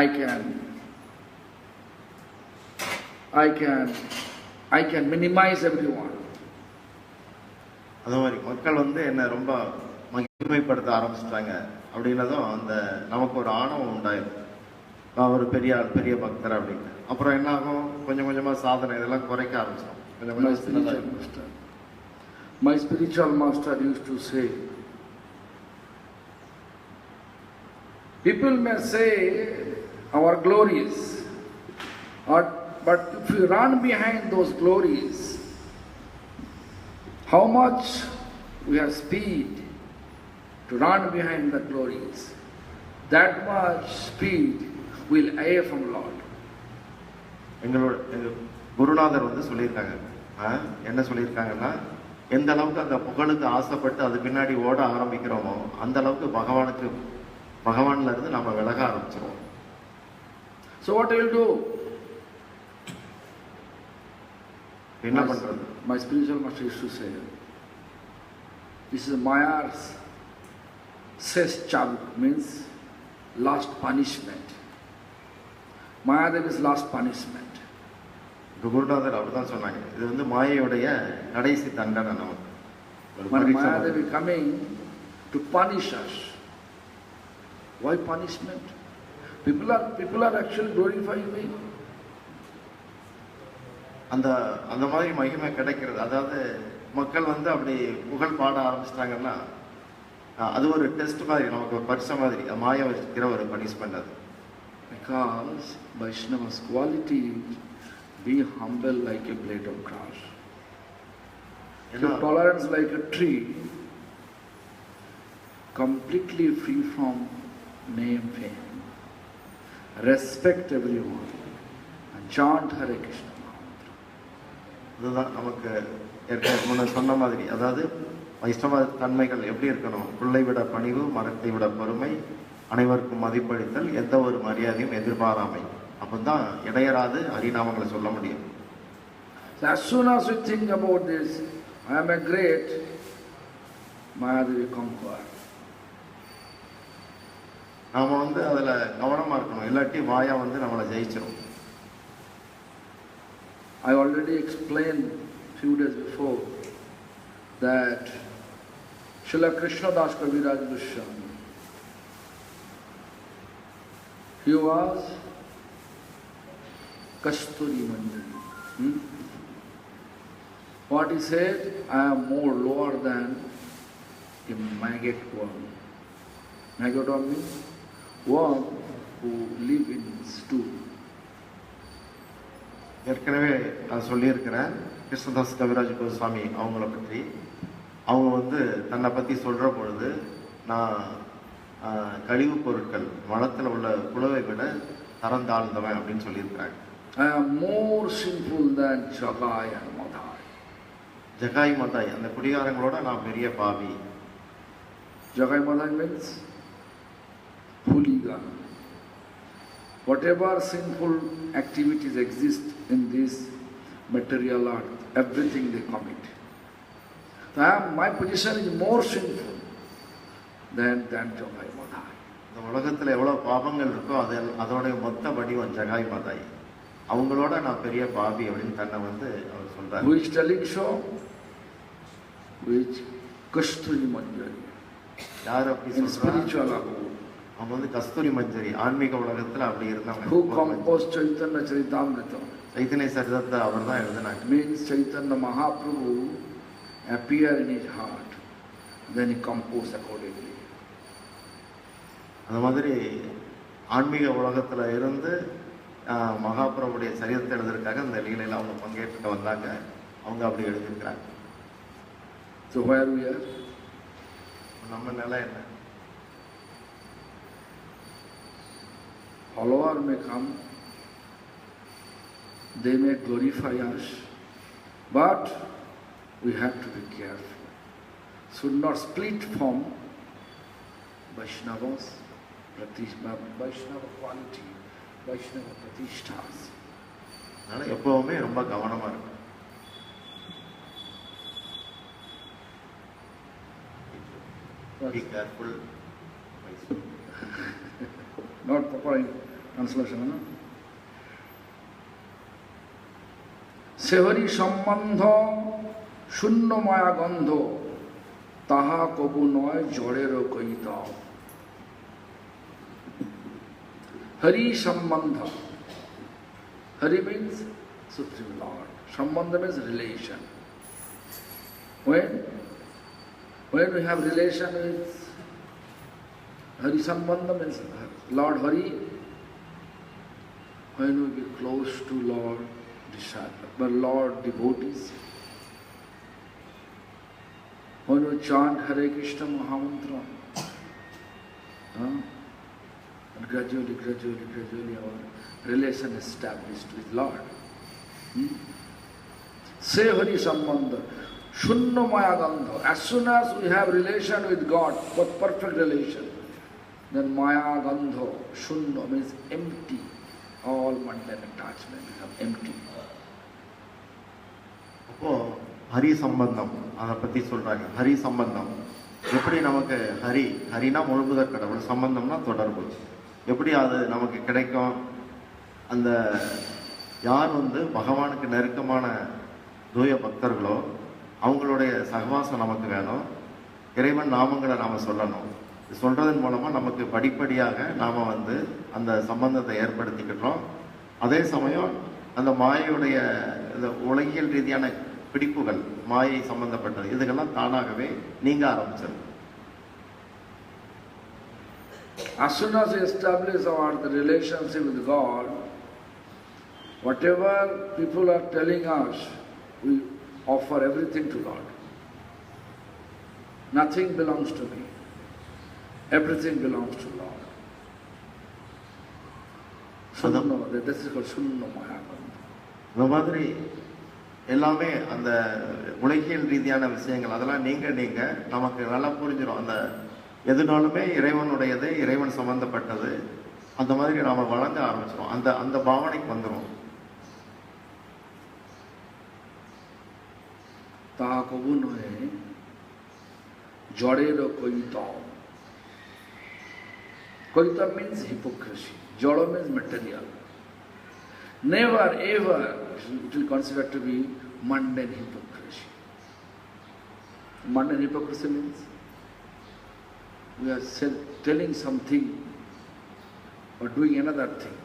I can I can I can minimize everyone. அதே மாதிரி மக்கள் வந்து என்ன ரொம்ப மகிமைப்படுத்த ஆரம்பிச்சிட்டாங்க அப்படின்னதும் அந்த நமக்கு ஒரு ஆணவம் உண்டாயிடும். நான் ஒரு பெரிய பக்தர் அப்படின்னு. அப்புறம் என்ன ஆகும், கொஞ்சம் கொஞ்சமா சாதனை இதெல்லாம் குறைக்க ஆரம்பிச்சிடும். My spiritual master used to say, people may say our glories, but if we run behind those glories, how much we have speed to run behind the glories, that much speed will away from Lord. எங்க குருநாதர் வந்து சொல்லியிருக்காங்க, என்ன சொல்லியிருக்காங்கன்னா, எந்த அளவுக்கு அந்த புகழுக்கு ஆசைப்பட்டு அது பின்னாடி ஓட ஆரம்பிக்கிறோமோ அந்த அளவுக்கு பகவான்ல இருந்து நம்ம விலக ஆரம்பிச்சிருவோம். So what will do? என்ன பண்றது? My spiritual master used to say, this is Maya's ses chabuk, means last punishment. Mayadevi's last punishment. குருநாதர் அப்படிதான் சொன்னாங்க, இது வந்து மாயையுடைய கடைசி தண்டனை நமக்கு. Mayadevi coming to punish us. Why punishment? People are actually glorifying me. அந்த அந்த மாதிரி மகிமை கிடைக்கிறது, அதாவது மக்கள் வந்து அப்படி புகழ் பாட ஆரம்பிச்சிட்டாங்கன்னா அது ஒரு டெஸ்ட் மாதிரி, நமக்கு ஒரு பரிசு மாதிரி. மாயா வைக்கிற ஒரு பனிஷ்மெண்ட் அது. Because Vaishnava's quality, be humble like a blade of grass. Tolerance like a tree, completely free from name, fame. Respect everyone and chant Hare Krishna. இதுதான் நமக்கு முன்ன சொன்ன மாதிரி, அதாவது வைஷ்ணவ தன்மைகள் எப்படி இருக்கணும், புல்லை விட பணிவு, மரத்தை விட பொறுமை, அனைவருக்கும் மதிப்பளித்தல், எந்த ஒரு மரியாதையும் எதிர்பாராமை. அப்பதான் இடையராது ஹரிநாமங்களை சொல்ல முடியும். As soon as we think about this, I am a great, Mayadevi conquer. நாம வந்து அதுல கவனமா இருக்கணும், இல்லாட்டி மாயா வந்து நம்மளை ஜெயிச்சிடும். I already explained few days before that Srila Krishnadas Kaviraj Goswami, he was Kasturi Manjari. What he said, I am more lower than a maggot worm. Maggot worm means worm who live in stew. ஏற்கனவே நான் சொல்லியிருக்கிறேன் கிருஷ்ணதாஸ் கவிராஜ் கோஸ்வாமி அவங்கள பற்றி. அவங்க வந்து தன்னை பற்றி சொல்கிற பொழுது, நான் கழிவுப் பொருட்கள் மலத்தில் உள்ள புழுவை விட தரம் தாழ்ந்தவன் அப்படின்னு சொல்லியிருக்கிறாங்க. I am more sinful than Jagai and Madai. Jagai மதாய், அந்த குடிகாரங்களோட நான் பெரிய பாவி. Jagai Madai means hooligan. Whatever sinful activities exist in this material earth, everything they commit. So my position is more sinful than Jagai Madai. இந்த உலகத்தில் எவ்வளோ பாவங்கள் இருக்கோ அதோடைய மொத்த வடிவம் ஜகாய் மதாய். அவங்களோட நான் பெரிய பாவி அப்படின்னு தன்னை வந்து அவர் சொல்றாரு. Who is telling so? Which Kasturi Manjari. யார் அப்படி சொல்றாங்க? Spiritual abode. அவங்க வந்து கஸ்தூரி மஞ்சரி ஆன்மீக உலகத்துல அப்படி இருந்தாங்க. Who composed Chaitanya Charitamrita? Chaitanya சரிதத்தை அவர் தான் எழுதினாங்க. Means Chaitanya Mahaprabhu appeared in his heart, then he composed accordingly. அந்த மாதிரி ஆன்மீக உலகத்துல இருந்து மகாபிரபுடைய சரிதத்தை எழுதுறதுக்காக இந்த லீலையில அவங்க பங்கேற்று வந்தாங்க. அவங்க அப்படி எழுதியிருக்கிறாங்க. So where we are? நம்ம நிலை என்ன? Follower may come, they may glorify us, but we have to be careful. Should not split from Vaishnavas, Vaishnava quality, Vaishnava Pratishthas. அதனால எப்பவுமே ரொம்ப கவனமா இருக்கும். Be careful. Not proper Translation, no? সেহরি সম্বন্ধ শূন্য মায়া গন্ধ তাহা কবু নয় জড়েরও কৈত। হরি সম্বন্ধ, Hari means Supreme Lord. Sambandha means relation. When we have relation with Hari Sambandha means Lord Hari, when we be close to Lord disciple, but Lord devotees, when we chant Hare Krishna Mahamantra, and gradually our relation established with Lord. Se Hari Sambandha, Shunno Maya Gandha. As soon as we have relation with God, but perfect relation, then Maya Gandha, Shunno means empty. All mundane attachment become empty. அப்போ ஹரி சம்பந்தம் அதை பற்றி சொல்கிறாங்க. ஹரி சம்பந்தம் எப்படி நமக்கு ஹரினா முழுமுதற் கடவுள், சம்பந்தம்னா தொடர்பு. எப்படி அது நமக்கு கிடைக்கும்? அந்த யார் பகவானுக்கு நெருக்கமான தூய பக்தர்களோ அவங்களுடைய சகவாசம் நமக்கு வேணும். இறைவன் நாமங்களை நாம் சொல்லணும். சொல்கிறதன் மூலமாக நமக்கு படிப்படியாக நாம் அந்த சம்பந்தத்தை ஏற்படுத்திக்கிட்டோம். அதே சமயம் அந்த மாயையுடைய இந்த உலகியல் ரீதியான பிடிப்புகள், மாயை சம்பந்தப்பட்டது, இதுக்கெல்லாம் தானாகவே நீங்க ஆரம்பிச்சிடும். As soon as we establish the relationship with God, whatever people are telling us, we offer everything to God. Nothing belongs to me. Everything belongs to Lord. Sunno, this is called Sunno Mahagandha. இந்த மாதிரி எல்லாமே அந்த உலகியல் ரீதியான விஷயங்கள் அதெல்லாம் நீங்க நமக்கு நல்லா புரிஞ்சிடும். அந்த எதுனாலுமே இறைவனுடையது, இறைவன் சம்பந்தப்பட்டது, அந்த மாதிரி நாம வழங்க ஆரம்பிச்சிடும். அந்த பாவனைக்கு வந்துடும். তাহা কবু নয় জড়ের কৈত. Koita means hypocrisy. Jada means material. Never ever it will consider to be mundane hypocrisy. Mundane hypocrisy means we are telling something or doing another thing,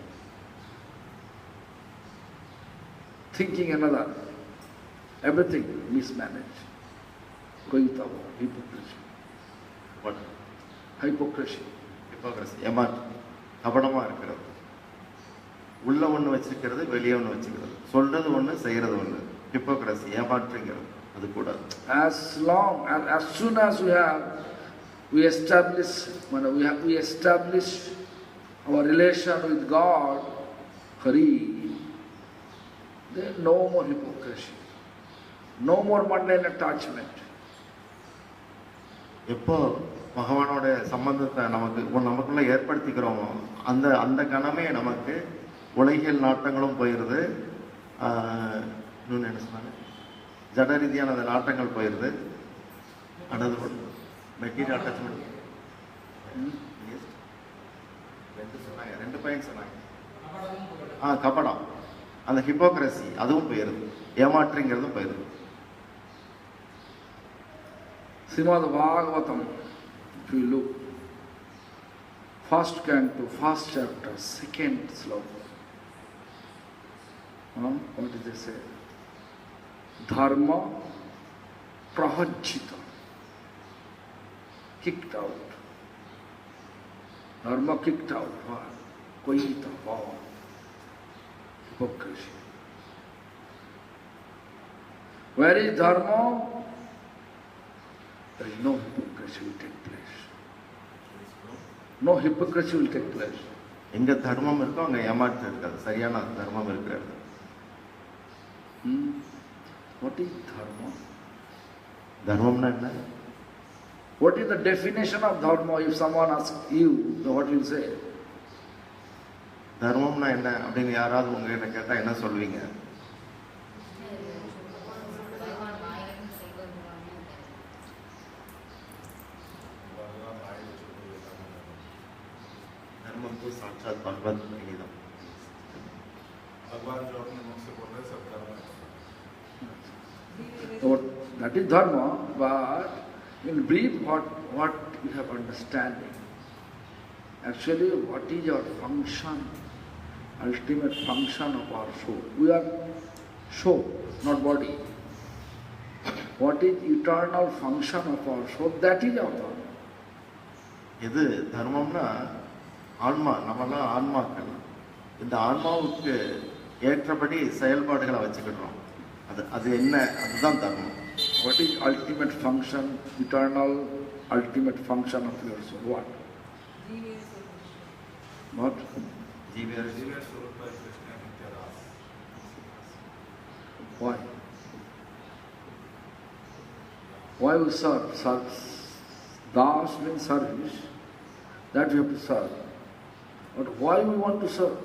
thinking another, everything mismanaged. Koita, hypocrisy. What? Hypocrisy. ஏமாற்று, கபடமா இருக்கிறது. உள்ள ஒண்ணு வச்சிருக்கிறது, வெளியே ஒண்ணு வச்சுக்கிறது. சொல்றது ஒண்ணு, செய்யறது ஒண்ணு. ஹிப்போக்ரசி, ஏமாற்றுங்கிறது அது கூடாது. As soon as we establish our relation with God, Hari, then no more hypocrisy, no more mundane attachment. எப்போ பகவானோட சம்பந்தத்தை நமக்குள்ள ஏற்படுத்திக்கிறோமோ அந்த கணமே நமக்கு உலகியல் நாட்டங்களும் போயிடுது. இன்னொன்று என்ன சொன்னாங்க, ஜட ரீதியான அந்த நாட்டங்கள் போயிடுது. அடுத்து மெட்டீரியல் அட்டாச்மெண்ட் சொன்னாங்க, 2 பாயிண்ட் சொன்னாங்க. கபடம், அந்த ஹிப்போக்ரசி அதுவும் போயிடுது, ஏமாற்றுங்கிறதும் போயிடுது. Srimad Bhagavatam, if you look, first canto, first chapter, second sloka. What did they say? Dharma prahajjita, kicked out. Dharma kicked out. Koita, hypocrisy. Where is dharma? There is no hypocrisy will take place. No hypocrisy will take place. எங்க தர்மம் இருக்கோ அங்க ஏமாற்றம் இருக்காது. சரியான தர்மம் இருக்கிறது. What is dharma? தர்மம்னா என்ன? What is the definition of dharma? If someone asks you, what will you say? தர்மம்னா என்ன அப்படின்னு யாராவது உங்ககிட்ட கேட்டா என்ன சொல்வீங்க? धर्म को साक्षात भगवत That is dharma, but in brief, what you have understanding. Actually, what is our function, ultimate function of our soul? We are soul, not body. What is eternal function of our soul? That is our dharma. இது தர்மம்னா ஆன்மா, நம்மெல்லாம் ஆன்மாக்கள். இந்த ஆன்மாவுக்கு ஏற்றபடி செயல்பாடுகளை வச்சுக்கிட்டோம். அது என்ன? அதுதான் தர்மம். What is ultimate function, eternal ultimate function of your soul? What? What? Why? Why we serve? Das means service. That we have to serve. But why we want to serve?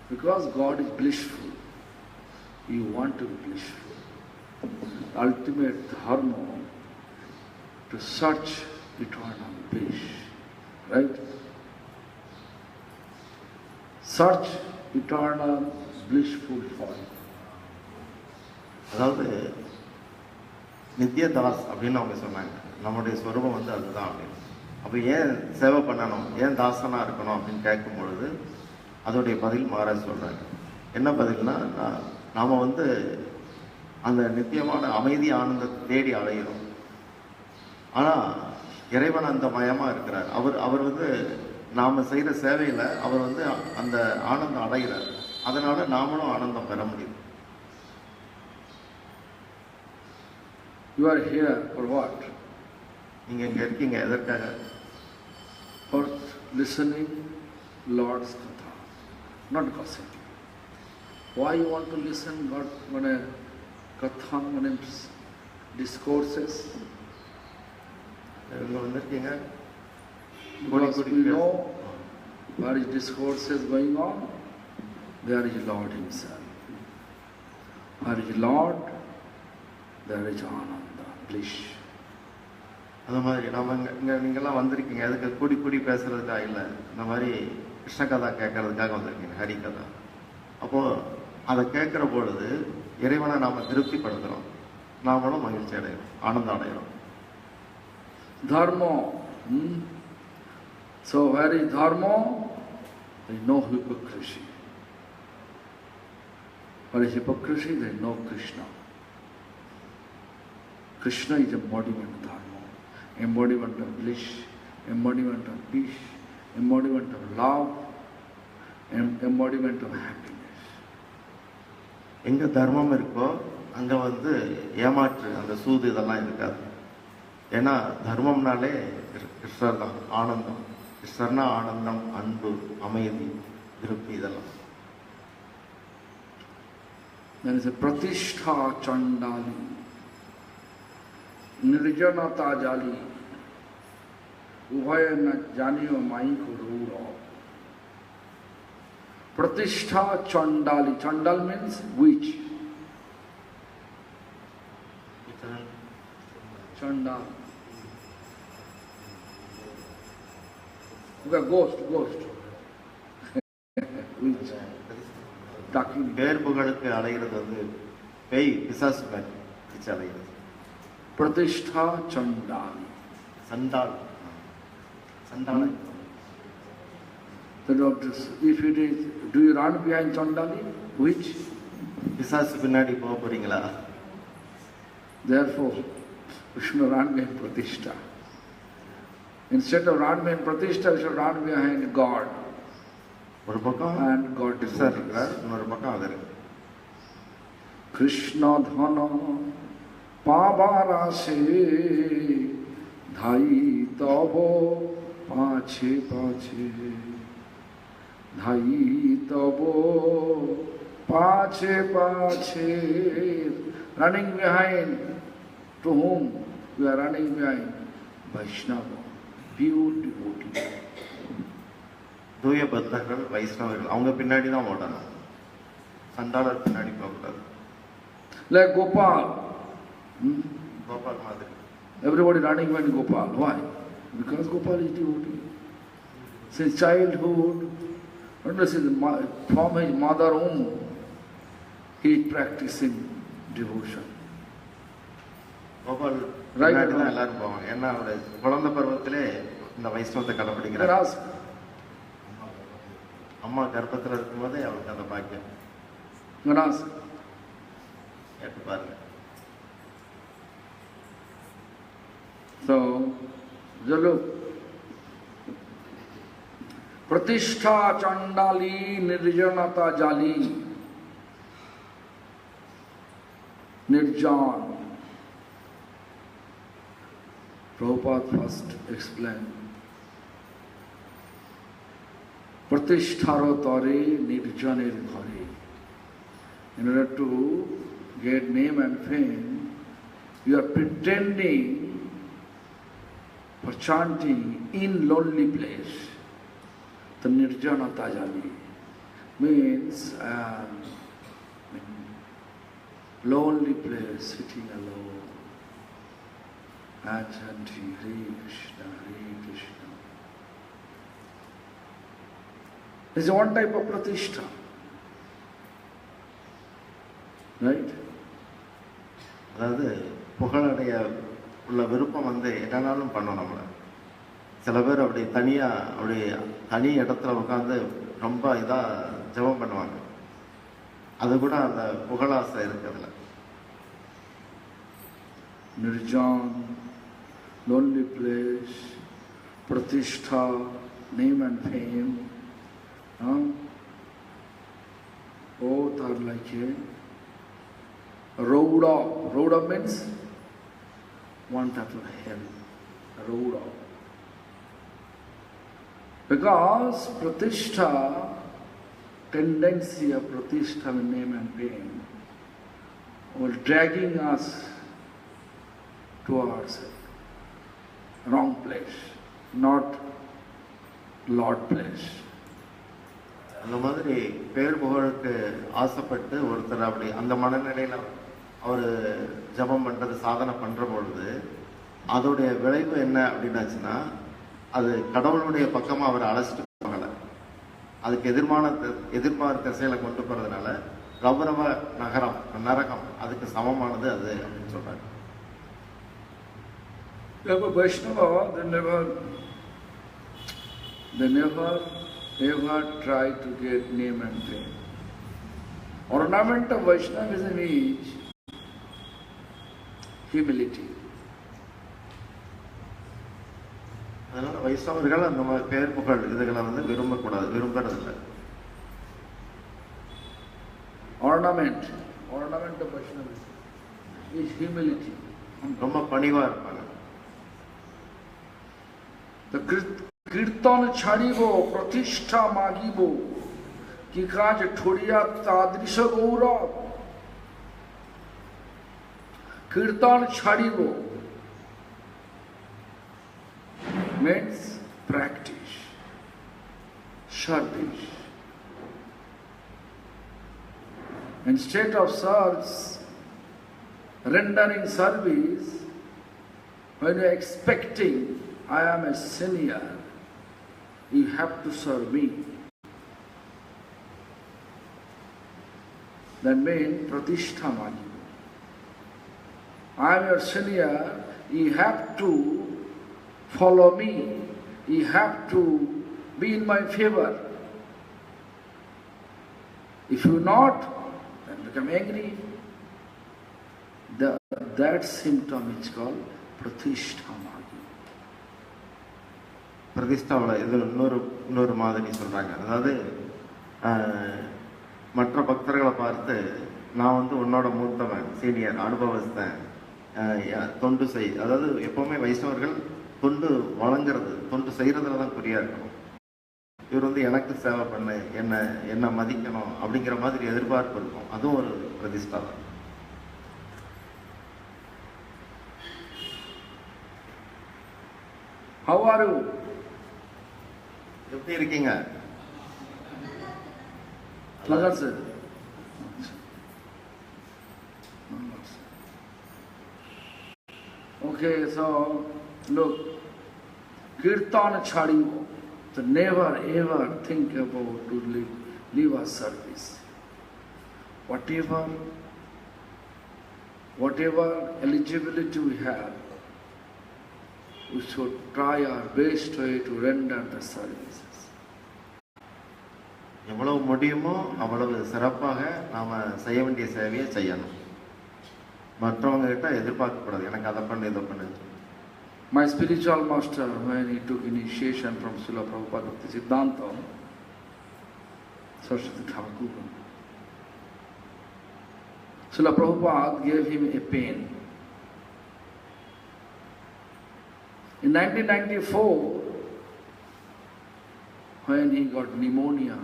Because God is blissful. You want to be blissful. Ultimate dharma to search eternal bliss. Right? Search eternal blissful form. அதாவது நித்யதாஸ் அப்படின்னு அவங்க சொன்னாங்க. நம்முடைய ஸ்வரூபம் வந்து அதுதான் அப்படின்னு. அப்போ ஏன் சேவை பண்ணணும், ஏன் தாசனாக இருக்கணும் அப்படின்னு கேட்கும் பொழுது அதோடைய பதில் மாற சொல்கிறாங்க. என்ன பதில்னா, நாம் வந்து அந்த நித்தியமான அமைதி ஆனந்தத்தை தேடி அலைகிறோம். ஆனால் இறைவன் அந்த மயமாக இருக்கிறார். அவர் வந்து நாம் செய்கிற சேவையில் அவர் வந்து அந்த ஆனந்தம் அடைகிறார். அதனால் நாமளும் ஆனந்தம் பெற முடியும். You are here for what? நீங்கள் இங்கே இருக்கீங்க எதற்காக? For listening Lord's Katha, not gossip. Why you want to listen God Katha, discourses? இங்கே வந்திருக்கீங்க. Because we know where is discourses going on, there is Lord Himself. Where is Lord, there is Ananda, bliss. அந்த மாதிரி நம்ம இங்கே நீங்கள்லாம் வந்திருக்கீங்க அதுக்கு கூடி பேசுறதுக்காக இல்லை, இந்த மாதிரி கிருஷ்ண கதா கேட்கறதுக்காக வந்திருக்கீங்க, ஹரி கதா. அப்போது அதை கேட்குற பொழுது இறைவனை நாம் திருப்திப்படுத்துகிறோம், நாமளும் மகிழ்ச்சி அடைகிறோம், ஆனந்தம் அடைகிறோம். Dharma. So where is dharma? There is no hypocrisy. Where is hypocrisy? There is no Krishna. Krishna is embodiment of dharma, embodiment of bliss, embodiment of peace, embodiment of love, embodiment of happiness. எங்கே தர்மம் இருக்கோ அங்கே வந்து ஏமாற்று, அந்த சூது இதெல்லாம் இருக்காது. ஏன்னா தர்மம்னாலே கிருஷ்ணர் தான், ஆனந்தம். கிருஷ்ணர்னா ஆனந்தம், அன்பு, அமைதி, திருப்தி இதெல்லாம். There is a pratishtha chandali, nirjanata jali, ubhaya na janiyo mai ko rura. Pratishtha chandali. Chandal means witch. Chandal. Okay, ghost. Witch. Talking. பேர் புகழுக்கு அலைகிறது வந்து பேய், பிசாசு மாதிரி பிடிச்சு அலைகிறது. Pratishtha chandali. சண்டால். The doctors, if it is, do you run behind chandali? Witch? பிசாசு பின்னாடி போக போறீங்களா? Therefore, we should run behind pratishtha. Instead of run behind pratishtha, we should run behind God. ஒரு பக்கம் And God is இருக்கிறார், இன்னொரு பக்கம் அது இருக்கு. Krishna dhana pavarase dhai tavo pache dhai tavo pache running behind. To whom we are running behind? Vaishnava, pure devotee. தூய பக்தர்கள், வைஷ்ணவர்கள், அவங்க பின்னாடி தான் ஓடணும், சண்டாளர் பின்னாடி போகக்கூடாது. Like Gopal. கோபால் மாதிரி. Everybody running behind Gopal. Why? Because Gopal is devotee. Since childhood, from his mother womb, he is practicing devotion. Gopal Right பின்னாடி or தான் wrong? எல்லாரும் போவாங்க. ஏன்னா அவருடைய குழந்தை பருவத்திலே இந்த வைஷ்ணவத்தை Then கடைப்பிடிக்கிறார். ask. அம்மா கர்ப்பத்தில் இருக்கும்போதே அவருக்கு அந்த பாக்கியம். Then ask. கேட்டு பாருங்க. So, look. Pratishtha Chandali Nirjanata Jali Nirjan. Prabhupada first explained. Pratistharo tare nirjaner ghare. In order to get name and fame, you are pretending for chanting in lonely place. The nirjanata jali means lonely place, sitting alone and chanting Hare Krishna, Hare Krishna. This is one type of pratishtha. Right? அதாவது புகழடைய உள்ள விருப்பம் வந்து என்னன்னாலும் பண்ணும் நம்மளை. சில பேர் அப்படி தனியாக அப்படி தனி இடத்துல உட்காந்து ரொம்ப இதாக ஜெபம் பண்ணுவாங்க. அது கூட அந்த புகழாசை இருக்கிறதுல. Nirjan, lonely place, pratishtha, name and fame. Both are like a road off. Road off means one type of hell. Road off. Because pratishtha, tendency of pratishtha with name and fame, was dragging us towards a wrong place, not Lord place. அந்த மாதிரி பேர் புகழுக்கு ஆசைப்பட்டு ஒருத்தர் அப்படி அந்த மனநிலையில் அவர் ஜபம் பண்ணுறது சாதனை பண்ணுற பொழுது அதோடைய விளைவு என்ன அப்படின்னாச்சுன்னா அது கடவுளுடைய பக்கமாக அவர் அழைச்சிட்டு போகலை. அதுக்கு எதிர்பார்த்த திசையில கொண்டு போகிறதுனால கௌரவ நரகம் அதுக்கு சமமானது அது அப்படின்னு சொல்கிறாங்க. Vaishnava, they never try to get name and fame. Ornament of Vaishnavism is humility. அதனால வைஷ்ணவர்கள் அந்த மாதிரி பேர் புகழ் இதுகளை வந்து விரும்புறதில்லை. Ornament of Vaishnavism is humility. ரொம்ப பணிவா இருப்பாங்க. The Kirtan chhadibo, pratishtha magibo, ki kaj thodiya tadrisha gaurav. Kirtan chhadibo means practice, service. Instead of rendering service, when you are expecting, I am a senior, you have to serve me. That means pratishtha magi. I am your senior, you have to follow me, you have to be in my favor. If you not, then become angry. That symptom is called pratishtha magi. பிரதிஷ்டாவில் இது இன்னொரு மாதிரி சொல்கிறாங்க. அதாவது மற்ற பக்தர்களை பார்த்து நான் வந்து உன்னோட மூத்தவன், சீனியர், அனுபவஸ்தன், தொண்டு செய். அதாவது எப்போவுமே வைஷ்ணவர்கள் தொண்டு வழங்குறது, தொண்டு செய்கிறதுல தான் குறியாக இருக்கணும். இவர் வந்து எனக்கு சேவை பண்ணு, என்ன மதிக்கணும் அப்படிங்கிற மாதிரி எதிர்பார்ப்பு இருக்கும். அதுவும் ஒரு பிரதிஷ்டா தான். How are you? எப்படி இருக்கீங்க? நல்லா sir. Okay, so look, Kirtan chhadibo, so never ever think about to leave a service. Whatever whatever eligibility we have, we should try our best way to render the services. எவ்வளவு முடியுமோ அவ்வளவு சிறப்பாக நாம் செய்ய வேண்டிய சேவையை செய்யணும். மற்றவங்க கிட்ட எதிர்பார்க்கக்கூடாது, எனக்கு அதை பண்ணு இதை பண்ணு. My spiritual master, when he took initiation from Srila Prabhupada Bhakti Siddhanta, Saraswati Thakur, Srila Prabhupada gave him a pen. In 1994, when he got pneumonia,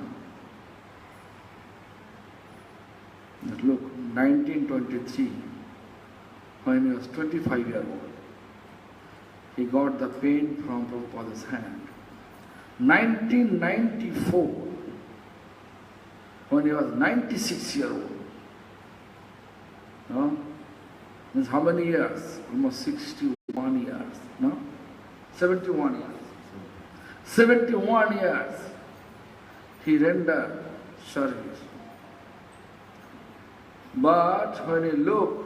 look, 1923, when he was 25 years old, he got the pen from Prabhupada's hand. 1994, when he was 96 years old, no? Means how many years? Almost 61 years, no? 71 years. 71 years he rendered service. But when he looked,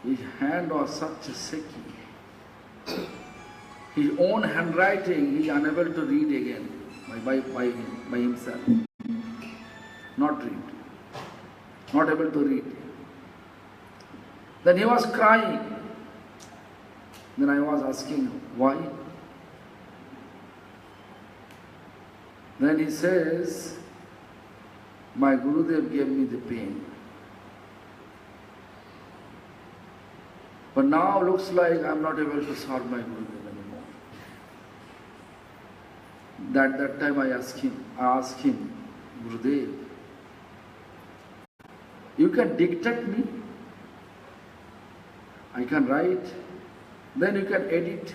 his hand was such a shaky. His own handwriting he is unable to read again by himself. Not read. Not able to read. Then he was crying. Then I was asking, why? Then he says, my Gurudev gave me the pain. But now looks like I am not able to serve my Gurudev anymore. That time I asked him, Gurudev, you can dictate me, I can write, then you can edit,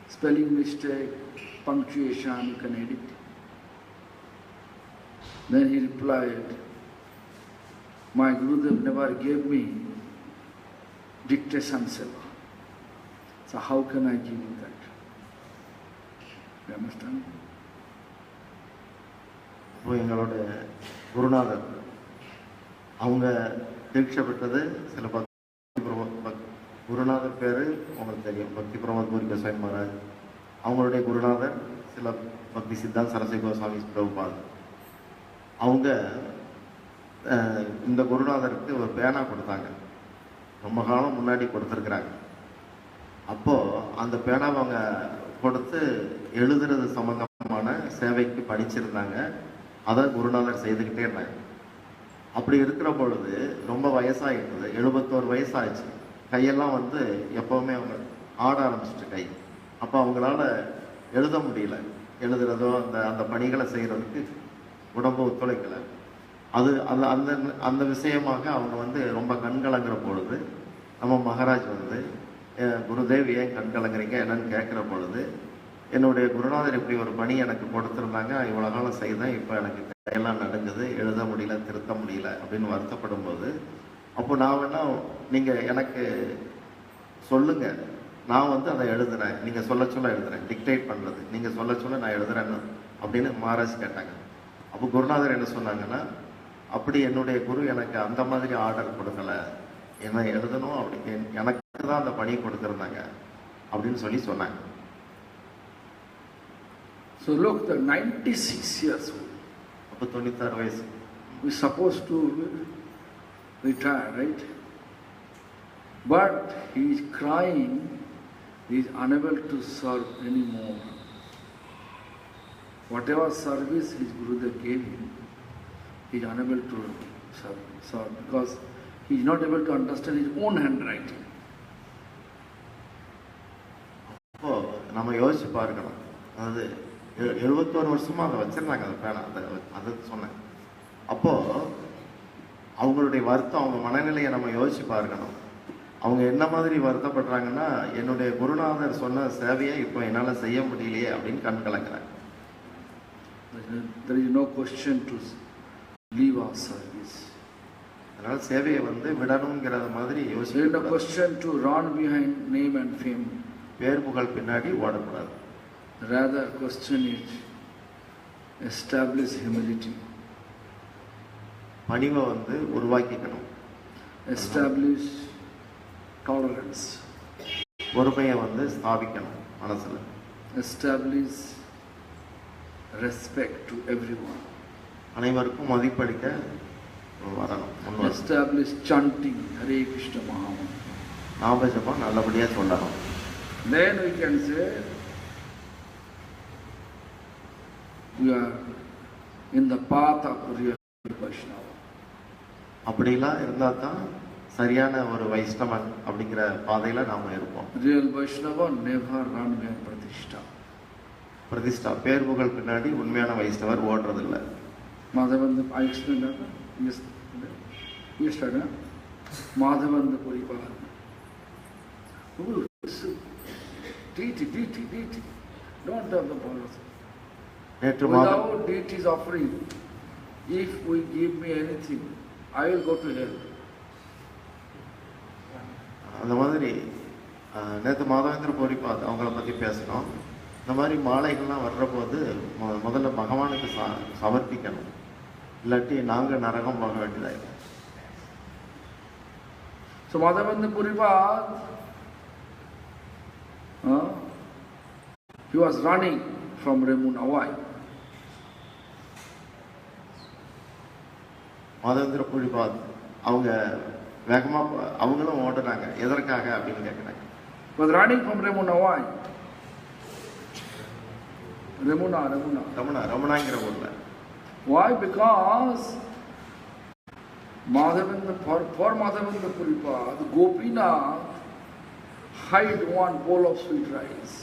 spelling mistake, punctuation, you can edit. Then he replied, my Gurudev never gave me dictation seva. So how can I give you that? You understand? எங்களோட குருநாதர் அவங்க தீட்சை பெற்றது சில குருநாதர் பேர் உங்களுக்கு தெரியும், பக்தி பிரமோத் பூரி கோஸ்வாமி மகாராஜ். அவங்களுடைய குருநாதர் சில பக்தி சித்தாந்த் சரஸ்வதி கோஸ்வாமி பிரபுபாத். அவங்க இந்த குருநாதருக்கு ஒரு பேனா கொடுத்தாங்க, ரொம்ப காலம் முன்னாடி கொடுத்துருக்குறாங்க. அப்போது அந்த பேனாவை அவங்க கொடுத்து எழுதுறது சம்பந்தமான சேவைக்கு படிச்சிருந்தாங்க. அதை குருநாதர் செய்துக்கிட்டே இருந்தாங்க. அப்படி இருக்கிற பொழுது ரொம்ப வயசாகிட்டது, 71 வயசாகிடுச்சு. கையெல்லாம் வந்து எப்போவுமே அவங்க ஆட ஆரம்பிச்சிட்டு கை. அப்போ அவங்களால எழுத முடியல, எழுதுறதோ அந்த பணிகளை செய்கிறதுக்கு உடம்பு ஒத்துழைக்கலை. அது அந்த அந்த அந்த விஷயமாக அவங்க வந்து ரொம்ப கண்கலங்கிற பொழுது நம்ம மகாராஜ் வந்து குருதேவ் ஏன் கண்கலங்குறீங்க என்னன்னு கேட்குற பொழுது, என்னுடைய குருநாதர் இப்படி ஒரு பணி எனக்கு கொடுத்துருந்தாங்க, இவ்வளோ காலம் செய்தேன், இப்போ எனக்கு கையெல்லாம் நடுங்குது, எழுத முடியல, திருத்த முடியல அப்படின்னு வருத்தப்படும் போது, அப்போ நான் வேணா நீங்கள் எனக்கு சொல்லுங்கள், நான் வந்து அதை எழுதுறேன், நீங்கள் சொல்ல சொல்ல எழுதுறேன், டிக்டேட் பண்ணுறது நீங்கள் சொல்ல சொல்ல நான் எழுதுறேன்னு அப்படின்னு மகாராஜ் கேட்டாங்க. அப்போ குருநாதர் என்ன சொன்னாங்கன்னா, அப்படி என்னுடைய குரு எனக்கு அந்த மாதிரி ஆர்டர் கொடுக்கலை, என்ன எழுதணும் அப்படி எனக்கு தான் அந்த பணி கொடுத்துருந்தாங்க அப்படின்னு சொன்னாங்க. So look, the 96 years old. அப்போ 96 வயசு. We supposed to retire, right? But he is crying, he is unable to serve anymore. Whatever service his Gurudev gave him, he is unable to serve because he is not able to understand his own handwriting. அப்போ நம்ம யோசிச்சு பார்க்கணும். அதாவது 71 வருஷமா அதை வச்சிருந்தாங்க, அந்த பேனா, அதை சொன்னேன். அப்போ அவங்களுடைய வருத்தம், அவங்க மனநிலையை நம்ம யோசிச்சு பார்க்கணும். அவங்க என்ன மாதிரி வருத்தப்படுறாங்கன்னா, என்னுடைய குருநாதர் சொன்ன சேவையை இப்போ என்னால் செய்ய முடியலையே அப்படின்னு கண் கலக்கிறாங்க. There is no question to leave our service. அதனால சேவையை வந்து விடணுங்கிறத மாதிரி யோசிக்க. There is no question to run behind name and fame. பேர் புகழ் பின்னாடி ஓடக்கூடாது. Rather question is establish humility. பணிவை வந்து உருவாக்கிக்கணும். Establish tolerance. பொறுமையை வந்து ஸ்தாபிக்கணும் மனசுல. Establish respect to everyone. அனைவருக்கும் மதிப்பளிக்க வரணும். Establish chanting Hare Krishna Mahamantra. நாமஜபம் நல்லபடியா சொல்லணும். Then we can say we are in the path of real Vaishnava. அப்படிலாம் இருந்தா தான் சரியான ஒரு வைஷ்ணவன் அப்படிங்கிற பாதையில நாம இருப்போம். Real Vaishnava never run behind Pratishtha. பிரதிஷ்டா பேர் புகழ் பின்னாடி உண்மையான வைஷ்ணவர் ஓடுறதில்லை. Madhavendra, I explained that. Yes, Madhavendra Puripala. Deity. Don't have the policy. நேற்று Without deity's offering, if we give me anything, I will go to hell. அந்த மாதிரி நேற்று மாதவேந்திர பொறிப்பாத் அவங்கள பற்றி பேசணும். இந்த மாதிரி மாலைகள்லாம் வர்ற போது முதல்ல பகவானுக்கு சமர்ப்பிக்கணும், இல்லாட்டி நாங்கள் நரகம் போக வேண்டியதாயிருக்கும். So Madhavendra Puripad, he was running from Remuna. Why? Madhavendra பொறிப்பாத் அவங்க வேகமாக அவங்களும் ஓடுறாங்க. எதற்காக அப்படின்னு கேட்குறாங்க. Was running from Remuna. Why? ரமணாங்கிற ஊர்ல. Why? Because for Madhavendra Puripad, Gopinath hide one bowl of sweet rice.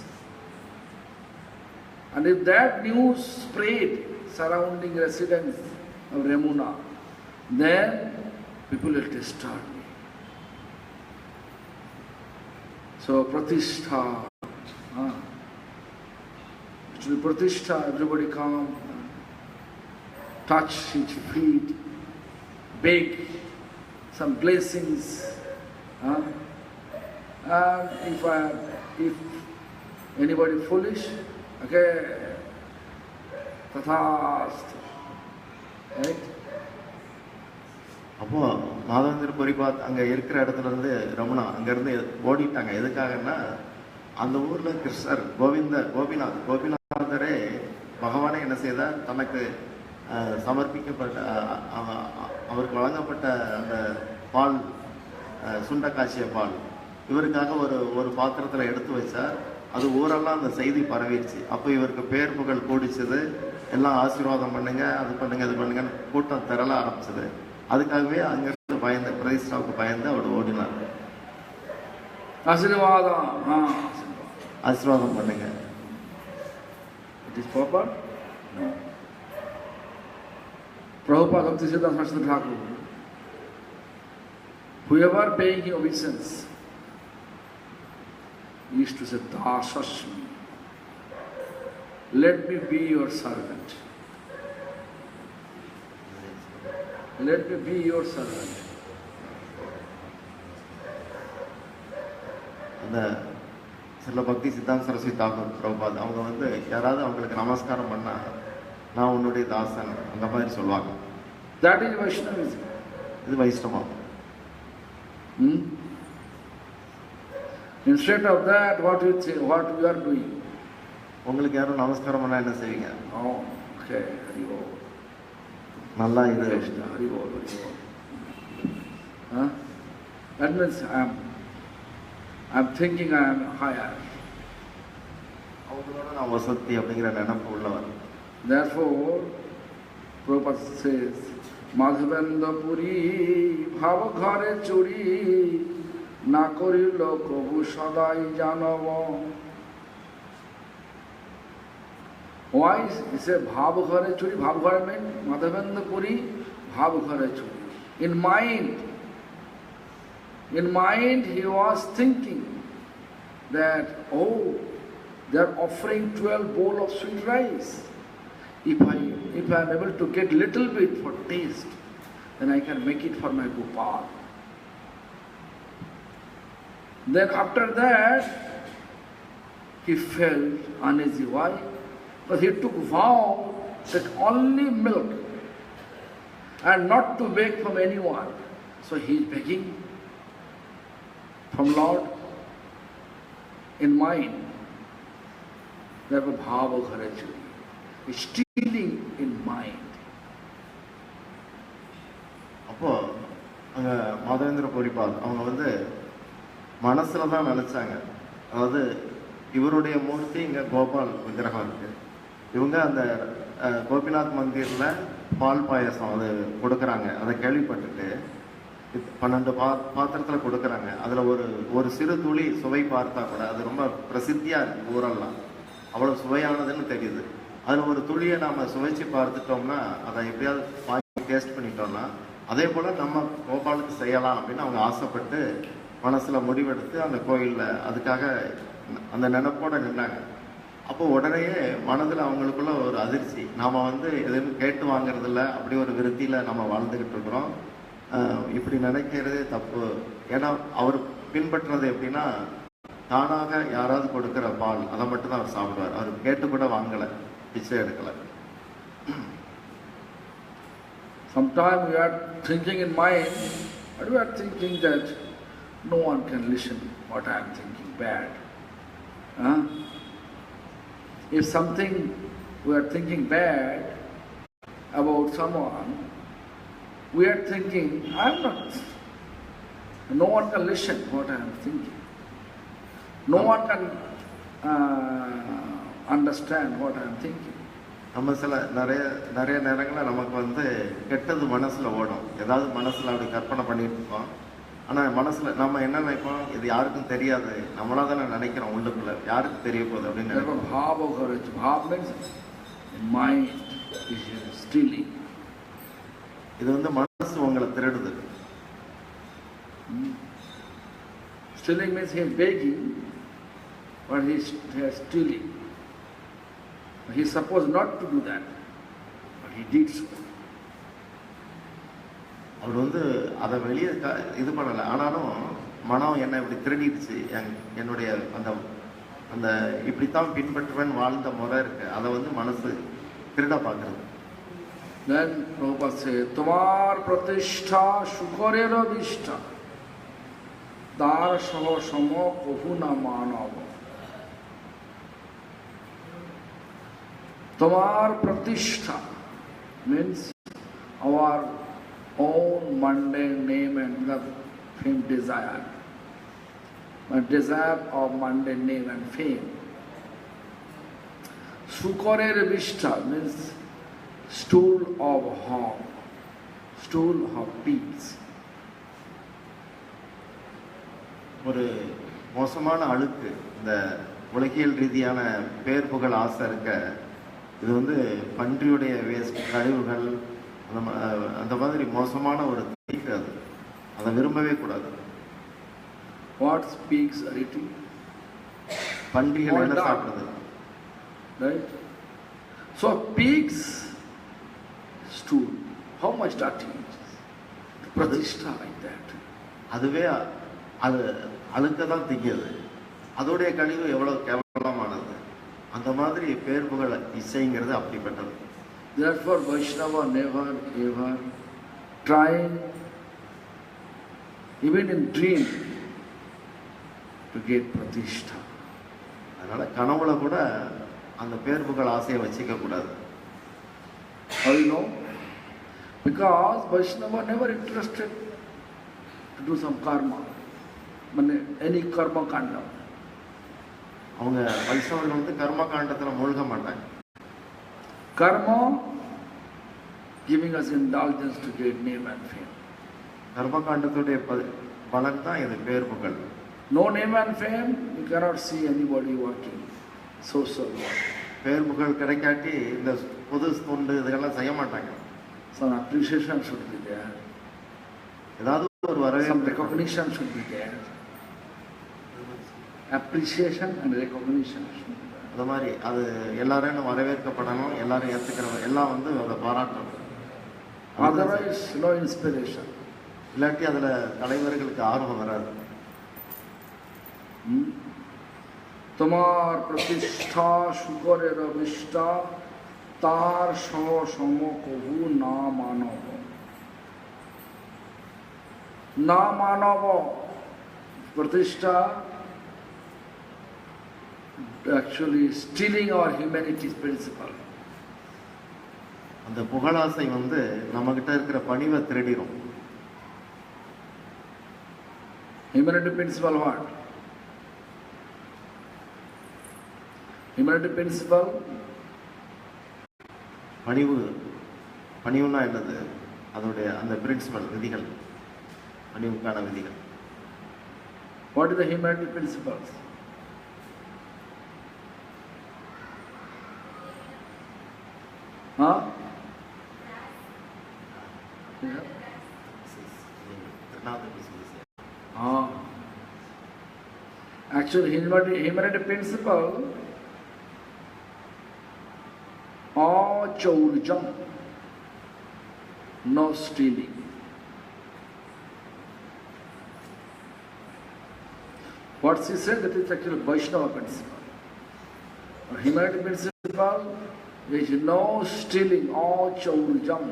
And if that news spread surrounding residents of Remuna, then people will disturb me. So Pratishtha, it will be Pratishtha, everybody come, touch his feet, beg some blessings. And if anybody foolish, okay, tathastu, right? அப்போ மாதவேந்திர பொறிப்பாத் அங்க இருக்கிற இடத்துல இருந்து ரமணா அங்கிருந்து ஓடிட்டாங்க. எதுக்காகன்னா அந்த ஊர்ல கிருஷ்ணர் கோபிநாதரே பகவானே என்ன செய்தார், தனக்கு சமர்ப்பிக்கப்பட்ட அவருக்கு வழங்கப்பட்ட அந்த பால், சுண்டக்காட்சிய பால் இவருக்காக ஒரு பாத்திரத்தில் எடுத்து வச்சார். அது ஊரெல்லாம் அந்த செய்தி பரவிடுச்சு. அப்போ இவருக்கு பேர் புகழ் கூடிச்சது. எல்லாம் ஆசீர்வாதம் பண்ணுங்க, அது பண்ணுங்க, இது பண்ணுங்கன்னு கூட்டம் திரள ஆரம்பிச்சது. அதுக்காகவே அங்கிருந்து பயந்து, பிரதிஷ்டாவுக்கு பயந்து அவர் ஓடினார். ஆசீர்வாதம் பண்ணுங்க. It is proper? No. Prabhupada Bhaktisiddhanta Saraswati Thakur, whoever paying him obeisance, he used to say, Dasasmi, let me be your servant. Let me be your servant. அந்த சில பக்தி சித்தாந்த சரஸ்வதி தாக்கூர் பிரபுபாத் அவங்க வந்து யாராவது அவங்களுக்கு நமஸ்காரம் பண்ணா, நான் உன்னுடைய தாசன் அந்த மாதிரி சொல்லுவாங்க. That is Vaishnavism. இது வைஷ்ணவம். Instead of that, what you are doing? உங்களுக்கு யாரும் நமஸ்காரம் பண்ணா என்ன செய்வீங்க? Oh, okay, Hari Bol. நல்லா இது Hari Bol. That means I'm thinking I am higher. அவங்களோட நான் வசதி அப்படிங்கிற நினைப்பு உள்ளவர். Therefore, Prabhupada says, Madhavendra Puri bhava ghare churi na korilo prabhu sadai janava. Why? He said bhava ghare churi. Bhava ghare means Madhavendra Puri bhava ghare churi. In mind he was thinking that, oh, they are offering 12 bowl of sweet rice. If I am able to get little bit for taste, then I can make it for my Gopal. Then after that, he felt uneasy. Why? Because he took vow that only milk and not to beg from anyone. So he is begging from Lord in mind. Therefore, bhava ghare churi. Stealing in mind. அப்போ அங்க மாதவேந்திர கோரிப்பால் அவங்க வந்து மனசுல தான் நினைச்சாங்க. அதாவது இவருடைய மூர்த்தி இங்க கோபால் விக்கிரகம் இருக்கு. இவங்க அந்த கோபிநாத் மந்திர்ல பால் பாயசம் அது கொடுக்குறாங்க. அதை கேள்விப்பட்டுட்டு 12 பாத்திரத்துல கொடுக்குறாங்க. அதுல ஒரு சிறு துளி சுவை பார்த்தா கூட அது ரொம்ப பிரசித்தியா இருக்கு ஊரெல்லாம். அவ்வளவு சுவையானதுன்னு தெரியுது. அதுல ஒரு துளியை நாம சுவைச்சு பார்த்துட்டோம்னா அதை எப்படியாவது வாங்கி டேஸ்ட் பண்ணிட்டோம்னா அதே போல நம்ம கோபாலுக்கு செய்யலாம் அப்படின்னு அவங்க ஆசைப்பட்டு மனசுல முடிவெடுத்து அந்த கோயில்ல அதுக்காக அந்த நினைப்போட நின்னாங்க. அப்போ உடனேயே மனதில் அவங்களுக்குள்ள ஒரு அதிர்ச்சி. நாம வந்து எதுவும் கேட்டு வாங்குறது இல்லை, அப்படி ஒரு விருத்தியில நம்ம வாழ்ந்துகிட்டு இருக்கிறோம். இப்படி நினைக்கிறதே தப்பு. ஏன்னா அவர் பின்பற்றுறது எப்படின்னா தானாக யாராவது கொடுக்கிற பால் அதை மட்டும் தான் அவர் சாப்பிடுவார். அவர் கேட்டு கூட வாங்கலை, பிச்சை எடுக்கலை. Sometimes we are thinking in mind, but we are thinking that no one can listen what I am thinking bad. If something we are thinking bad about someone, we are thinking, I am not. No one can listen what I am thinking. No one can understand what I am thinking. நம்ம சில நிறைய நேரங்களில் நமக்கு வந்து கெட்டது மனசுல ஓடும். ஏதாவது மனசுல அப்படி கற்பனை பண்ணிட்டு இருக்கோம். ஆனா மனசுல நம்ம என்ன நினைப்போம், இது யாருக்கும் தெரியாது, நம்மளா தானே நினைக்கிறோம் உள்ளுக்குள்ள, யாருக்கு தெரிய போகுது அப்படின்னு. இது வந்து மனசு உங்களை திருடுது. Stealing means he is begging, but he is stealing. He is supposed not to do that, but he did so. அவர் வந்து அதை வெளியே இது பண்ணலை. ஆனாலும் மனம் என்ன இப்படி திருடிடுச்சு, என்னுடைய அந்த அந்த இப்படித்தான் பின்பற்றுவேன் வாழ்ந்த முறை இருக்கு, அதை வந்து மனசு திருட பார்க்கறது. Then Prabhupada says, Tamar pratishtha shukarera vishta dar saho samo kohuna manava. Tamar pratishtha means our own mundane name and fame desire. A desire of mundane name and fame. Sukarera vishta means stool of hog, stool of pigs. ஒரு மோசமான அழுக்கு, இந்த உலகியல் ரீதியான பேர் புகழ் ஆசை இருக்க, இது வந்து பன்றியுடைய வேஸ்ட் கழிவுகள், அந்த மாதிரி மோசமான ஒரு தீக்கு. அதை விரும்பவே கூடாது. What pigs are eating? பன்றிகள் என்ன சாப்பிடுது? Right? So pigs stool, how much dirty it is? Pratishtha like that. அதுவே அது அழுக்க தான் திங்குது. அதோடைய கழிவு எவ்வளவு கேவலமானது. அந்த மாதிரி பேர் புகழ் இசைங்கிறது அப்படிப்பட்டது. Therefore Vaishnava never ever trying even in dream to get pratishtha. அதனால கனவுல கூட அந்த பேர் புகழ் ஆசையை வச்சுக்க கூடாது. How you know? Because Vaishnava never interested to do some karma, any karma kanda. அவங்க வைஷ்ணவர்கள் வந்து கர்ம காண்டத்துல மூழ்க மாட்டாங்க. Karma giving us indulgence to get name and fame. கர்ம காண்டத்துடைய பலன் தான் இது பேர் புகழ். No name and fame, you cannot see anybody working social work. பேர் புகழ் கிடைக்காட்டி இந்த பொது தொண்டு இதெல்லாம் செய்ய மாட்டாங்க. Some appreciation should be there. ஏதாவது ஒரு வரவேற்பு, some recognition should be there. Appreciation and recognition should be there. அது மாதிரி அது எல்லாரும் வரவேற்கப்படணும், எல்லாரும் ஏற்றுக்கிறவங்க எல்லாம் வந்து அதை பாராட்டணும். Otherwise no inspiration. இல்லாட்டி அதுல தலைவர்களுக்கு ஆர்வம் வராது. তোমার প্রতিষ্ঠা শুকরের বিষ্ঠা তার সহ সম কভু না মানব. Na manava pratishtha, actually stealing our humanity's principle. அந்த புகழாசை வந்து நம்ம கிட்ட இருக்கிற பணிவை திருடிரும். Humanity principle what? Humanity principle? பணிவுனா என்னது? அதோடைய அந்த பிரின்சிபல் விதிகள், பணிவுக்கான விதிகள். What is the humanity principles? Huh? Yeah. Actually, humanity principle, achaurjam, no stealing. What she said, that is actually Vaishnava principle. Humanity principle is no stealing, achaurjam.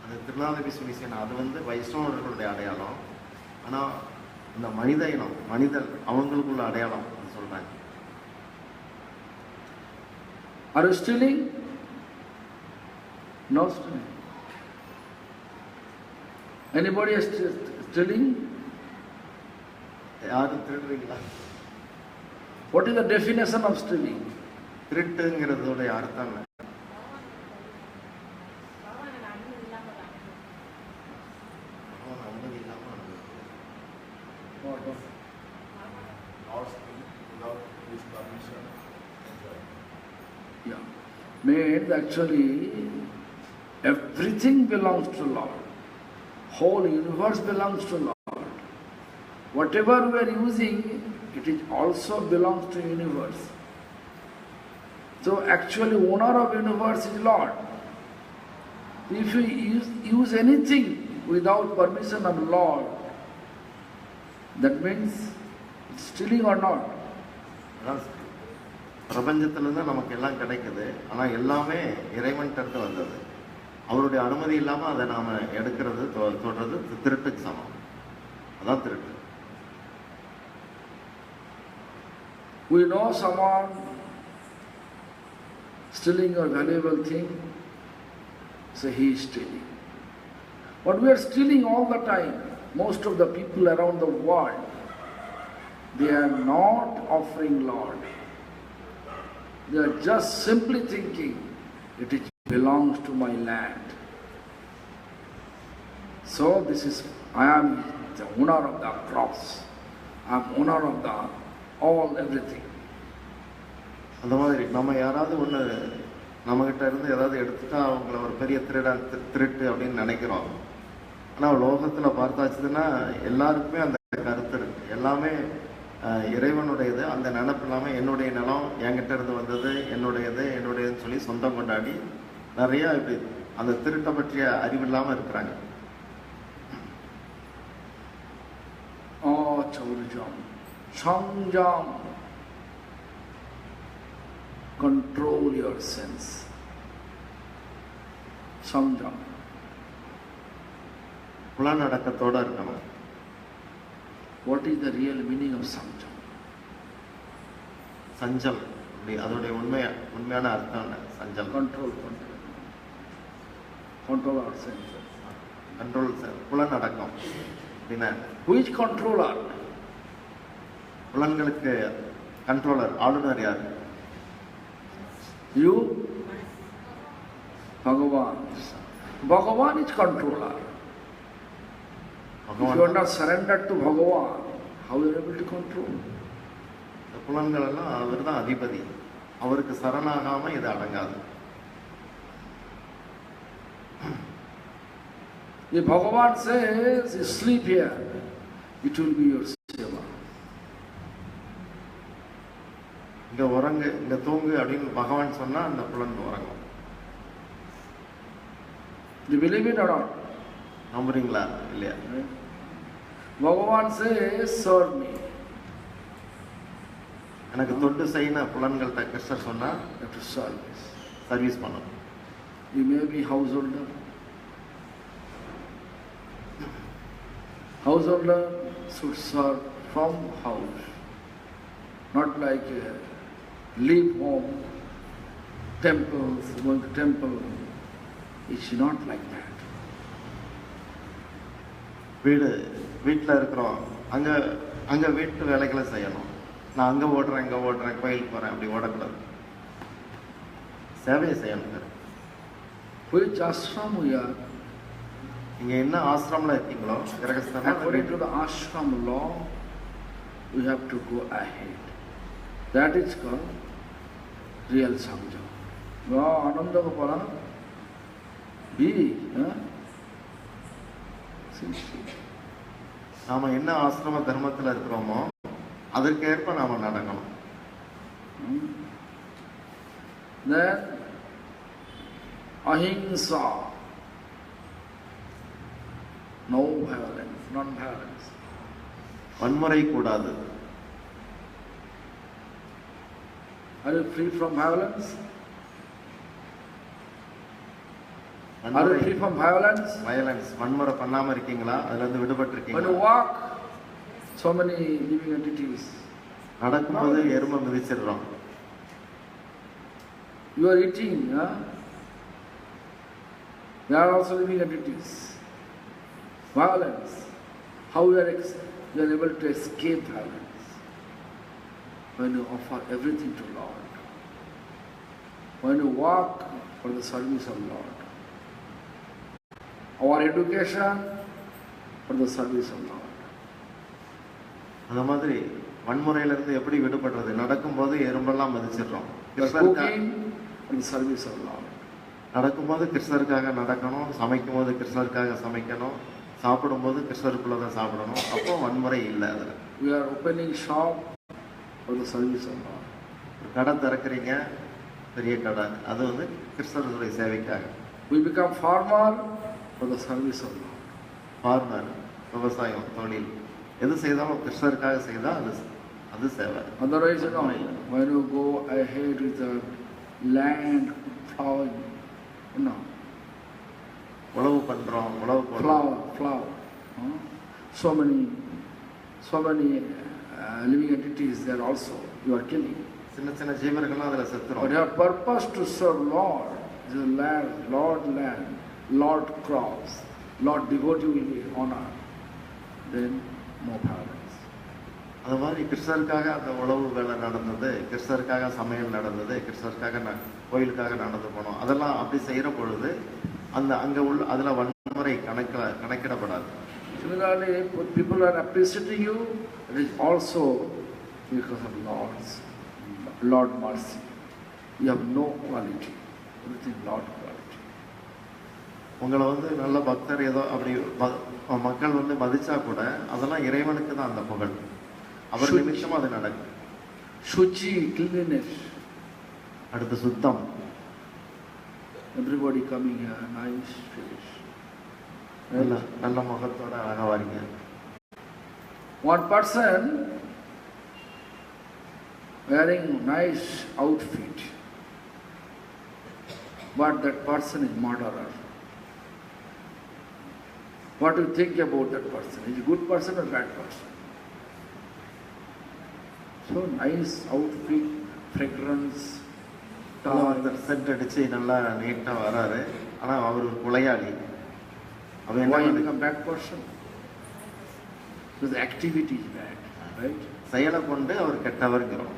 அந்த திருநாளபி சுவிசேனா அது வந்து வைஷ்ணவர்களுடைய அடையாளம். ஆனால் இந்த மனித இனம், மனிதர் அவங்களுக்குள்ள அடையாளம் அது சொல்றாங்க. Are you stealing? No stealing. Anybody is stealing? யாரும் திருடுறீங்களா? What is the definition of stealing? திருட்டுங்கிறதோடைய அர்த்தம் என்ன? Yeah. Means actually everything belongs to Lord. Whole universe belongs to Lord. Whatever we are using, it is also belongs to universe. So actually owner of universe is Lord. If you use anything without permission of Lord, that means it's stealing or not. பிரபஞ்சத்திலிருந்து நமக்கு எல்லாம் கிடைக்குது, ஆனால் எல்லாமே இறைவன்கிட்ட வந்தது. அவருடைய அனுமதி இல்லாமல் அதை நாம் எடுக்கிறது தொடுறது திருட்டுக்கு சமம். அதான் திருட்டு. We know someone stealing a valuable thing, so he is stealing. But we are stealing all the time. Most of the people around the world, they are not offering Lord. They are just simply thinking, it belongs to my land. So this is, I am the owner of the crops. I am owner of the all everything. அந்த மாதிரி நம்ம யாராவது ஒன்று நம்மகிட்ட இருந்து ஏதாவது எடுத்துட்டா அவங்கள ஒரு பெரிய திருட்டு அப்படின்னு நினைக்கிறோம். ஆனால் லோகத்தில் பார்த்தாச்சுன்னா எல்லாருக்குமே அந்த கருத்து இருக்கு. எல்லாமே இறைவனுடையது. அந்த நினப்பு இல்லாமல் என்னுடைய நிலம் என்கிட்ட இருந்து வந்தது, என்னுடையதுன்னு சொல்லி சொந்தம் கொண்டாடி நிறைய இப்படி அந்த திருட்டை பற்றிய அறிவு இல்லாமல் இருக்கிறாங்க. Control your sense. Samjam. புலனடக்கத்தோட இருக்கணும். What is the real meaning of samjam? Chanchal, அதோடைய உண்மையான அர்த்தம் என்ன? Chanchal. Control our senses. Control, புலனடக்கம் அப்படின்னா which controller? புலன்களுக்கு கண்ட்ரோலர், ஆளுநர் யார்? You? Bhagavan. Bhagavan is controller. If you are not surrendered to Bhagavan, how are you able to control? புலன்கள் எல்லாம் அவர் தான் அதிபதி. அவருக்கு சரணாகாம இது அடங்காது. If Bhagavan says, you sleep here, it will be your seva. இங்க உறங்கு, இங்க தூங்கு அப்படின்னு பகவான் சொன்னா அந்த புலன் உறங்கும். You believe it or not? நம்புறீங்களா இல்லையா? Bhagavan says, serve me. எனக்கு தொண்டு செய்யணும் புலன்கள்ட்ட கிருஷ்ணர் சொன்னா சர்வீஸ் பண்ணணும். You may be householder. Householder should serve from house, not like leave home, temples, going to temple. It's not like that. வீட்டில் இருக்கிறோம், அங்கே வீட்டு வேலைகளை செய்யணும். நான் அங்கே ஓடுறேன், இங்கே ஓடுறேன், கோயிலுக்கு போகிறேன், அப்படி ஓடக்கூடாது. சேவையை செய்யணும். Which ashram we are? இங்கே என்ன ஆசிரமில் இருக்கீங்களோ, according to the ashram law, we have to go ahead. That is called real sangha. Wow, Ananda Gopala, be, நாம என்ன ஆசிரம தர்மத்தில் இருக்கிறோமோ அதற்கேற்ப நாம நடக்கணும். Then ahimsa, no violence, non-violence. வன்முறை கூடாது. Are you free from violence? Are you free from violence? Violence. வன்முறை பண்ணாம இருக்கீங்களா? அதுல இருந்து விடுபட்டு இருக்கீங்களா? When you walk, so many living entities. நடக்கும்போது எறும்பை மிதிச்சிடுறோம். You are eating, they are also living entities. Violence. How you are able to escape violence? When you offer everything to Lord. When you walk for the service of Lord. Our education for the service of Lord. அந்த மாதிரி வன்முறையிலிருந்து எப்படி விடுபடுறது? நடக்கும்போது எறும்பெல்லாம் மதிச்சிடுறோம். Cooking for the service of Lord. நடக்கும்போது கிருஷ்ணருக்காக நடக்கணும், சமைக்கும் போது கிருஷ்ணருக்காக சமைக்கணும், சாப்பிடும்போது கிருஷ்ணருக்குள்ள தான் சாப்பிடணும். அப்போ வன்முறை இல்லை. அதில் We are opening shop for the service of Lord. கடை திறக்கிறீங்க, பெரிய கடை, அது வந்து கிருஷ்ணருடைய சேவைக்காக. We become farmer for the service of Lord. Farmer, விவசாயம், தொழில் எது செய்தாலும் கிருஷ்ணருக்காக செய்தால் அது சேவை. Otherwise, when you go ahead with the land plowing, உழவு பண்றோம், உழவு plow. So many living entities there also you are killing. சின்ன சின்ன ஜீவர்கள்லாம் அதில் செத்துறோம். But your purpose to serve Lord, the land, Lord crops, Lord devotee will be honored. Then no violence. அது மாதிரி கிருஷ்ணருக்காக அந்த உழவு வேலை நடந்தது, கிருஷ்ணருக்காக சமையல் நடந்தது, கிருஷ்ணருக்காக கோயிலுக்காக நடந்து போனோம். அதெல்லாம் அப்படி செய்கிற பொழுது அங்கே உள்ள அதில் வன்முறை கணக்கிடப்படாது. Similarly, when people are appreciating you, it is also because of Lord mercy. You have no quality, everything Lord quality. உங்களை வந்து நல்ல பக்தர் ஏதோ அப்படி மக்கள் வந்து மதிச்சா கூட அதெல்லாம் இறைவனுக்கு தான் அந்த புகழ். அவர் நிமிஷம் அது நடக்கும். Shuchi, cleanliness. அடுத்து சுத்தம். Everybody coming here, nice face. நல்ல முகத்தோட அழகா வரீங்க. One person wearing nice outfit, but that person is murderer. What do you think about that person? Is he a good person or bad person? So nice outfit, fragrance, set அடிச்சு நல்லா நீட்டா வராரு, ஆனா அவர் ஒரு கொலையாளி. அவன் why he become bad person? Because the activity is bad, right? செயலை கொண்டு அவர் கெட்டவர்ங்கிறோம்.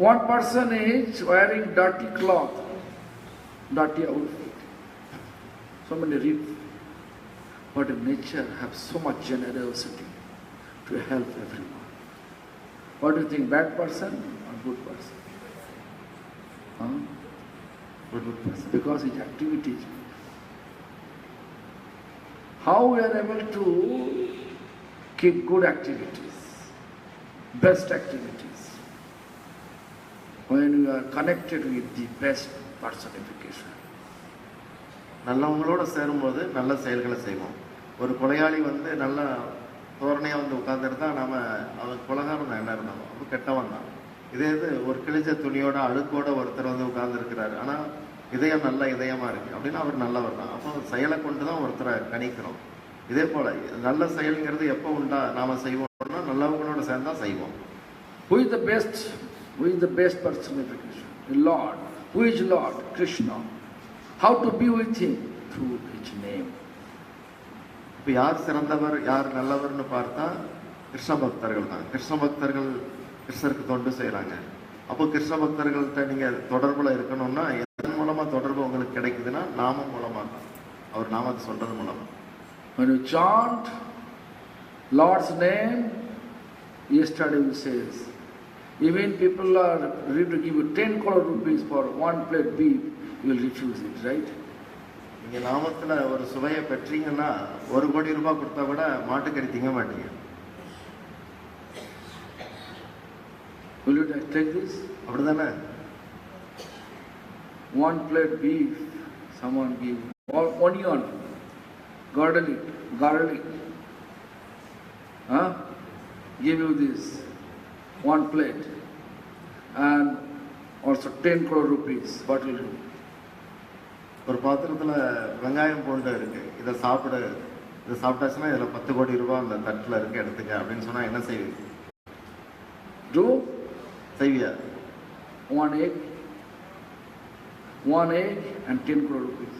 One person is wearing dirty cloth, dirty outfit, so many rips, but in nature have so much generosity to help everyone. What do you think, bad person or good person? Good person, because his activity is good. How we are able to keep good activities, best activities, when we are connected with the best personification. நல்லவங்களோட சேரும்போது நல்ல செயல்களை செய்வோம். ஒரு கொலையாளி வந்து நல்ல தோரணையா வந்து உட்கார்ந்துருந்தா அவன் கொலைகாரன் என்ன இருந்தாலும் அவன் கெட்டவன் தான். இதே இது ஒரு கிழிஞ்ச துணியோட அழுக்கோட ஒருத்தர் வந்து உட்கார்ந்துருக்கிறாரு, ஆனா இதயம் நல்ல இதயமா இருக்கு அப்படின்னா அவர் நல்லவர் தான். அப்போ செயலை கொண்டு தான் ஒருத்தரை கணிக்கிறோம். இதே போல நல்ல செயல்ங்கிறது எப்போ உண்டா நாம செய்வோம்னா நல்லவங்களோட சேர்ந்தா செய்வோம். Who is the best? Who is the best personification? The Lord. Who is Lord? Krishna. How to be with him? Through his name. இப்போ யார் சிறந்தவர் யார் நல்லவர்னு பார்த்தா கிருஷ்ண பக்தர்கள் தான். கிருஷ்ண பக்தர்கள் கிருஷ்ணருக்கு தொண்டு செய்கிறாங்க. அப்போ கிருஷ்ண பக்தர்கள்ட்ட நீங்கள் தொடர்பில் இருக்கணும்னா எதன் மூலமாக தொடர்பு உங்களுக்கு கிடைக்குதுன்னா நாமம் மூலமாக தான். அவர் நாமத்தை சொல்றது மூலமாக. When you chant Lord's name, yesterday we says, even people are ready to give you 10 crore rupees for one plate beef, you will refuse it, right? நீங்கள் நாமத்தில் ஒரு சுவையை பெற்றீங்கன்னா 1 கோடி ரூபாய் கொடுத்தா கூட மாட்டுக்கறி திங்க மாட்டீங்க. Will you take this? அப்படிதானே? One plate beef, someone give, or onion, garlic, give you this, one plate, and also 10 crore rupees, what will you do? ஒரு பாத்திரத்தில் வெங்காயம் பூண்டு இருக்கு, இதை சாப்பிட்டாச்சுன்னா இதில் 10 கோடி ரூபாய் அந்த தட்டில் இருக்கு எடுத்துக்க அப்படின்னு சொன்னா என்ன செய்வீங்க? Do? செய்வியா? One egg and 10 crore rupees.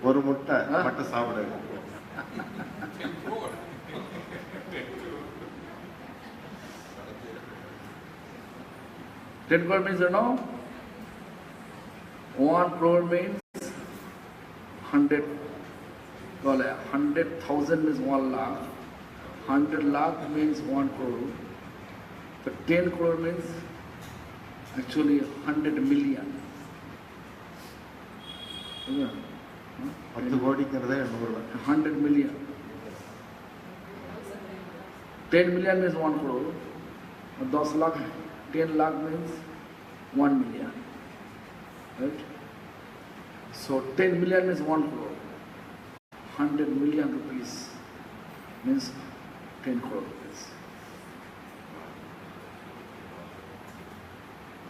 ஒரு முட்டை மட்டும் சாப்பிடு. $10 crore means, 1 crore means 100. Well, 100,000 means 1 lakh. 100 lakh means 1 crore. But 10 crore means actually 100 million. 10 கோடிங்கிறதே 100. 100 million. 10 million means 1 crore. 10 lakh, 10 lakh means 1 million. Right? So 10 million means 1 crore. 100 million rupees means 10 crore rupees.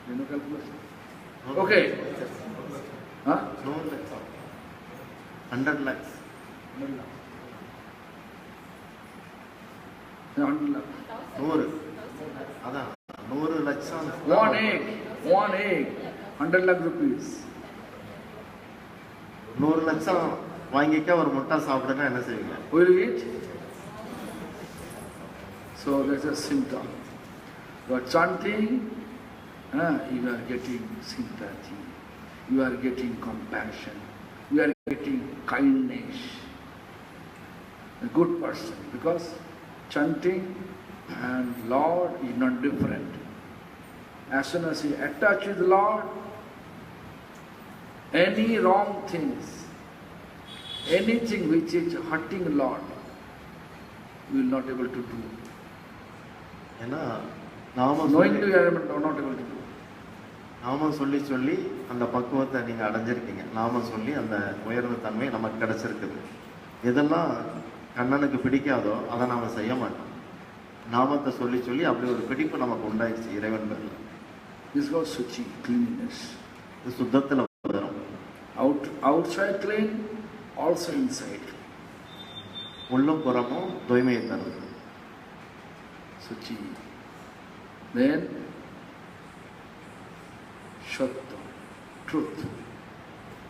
You know calculation? Okay. Huh? 100 lakhs. 100 lakh. 100 lakh. 100. அதான் 100 லட்சம். One egg, 100 lakh rupees. 100 லட்சம் வாங்கிக்க ஒரு முட்டை சாப்பிடுனா என்ன செய்வீங்க? Will you eat? So that's a symptom. You are chanting, you are getting sympathy, you are getting compassion, you are getting kindness. A good person, because chanting and Lord is not different. As soon as you attach with the Lord, any wrong things, anything which is hurting Lord, you will not able to do. ஏன்னா நாம Knowingly you are not able to do. நாம சொல்லி அந்த பக்குவத்தை நீங்க அடைஞ்சிருக்கீங்க. நாம சொல்லி அந்த உயர்வு தன்மை நமக்கு கிடைச்சிருக்குது. எதெல்லாம் கண்ணனுக்கு பிடிக்காதோ அதை நாம செய்ய மாட்டோம். நாமத்தை சொல்லி அப்படி ஒரு பிடிப்பு நமக்கு உண்டாயிடுச்சு இறைவன் பேர்ல. This was Suchi, cleanliness. இது சுத்தத்துல வரும். Outside clean, also inside. உள்ளும் புறமும் தூய்மையை தருது. Suchi. Then Shatya, truth.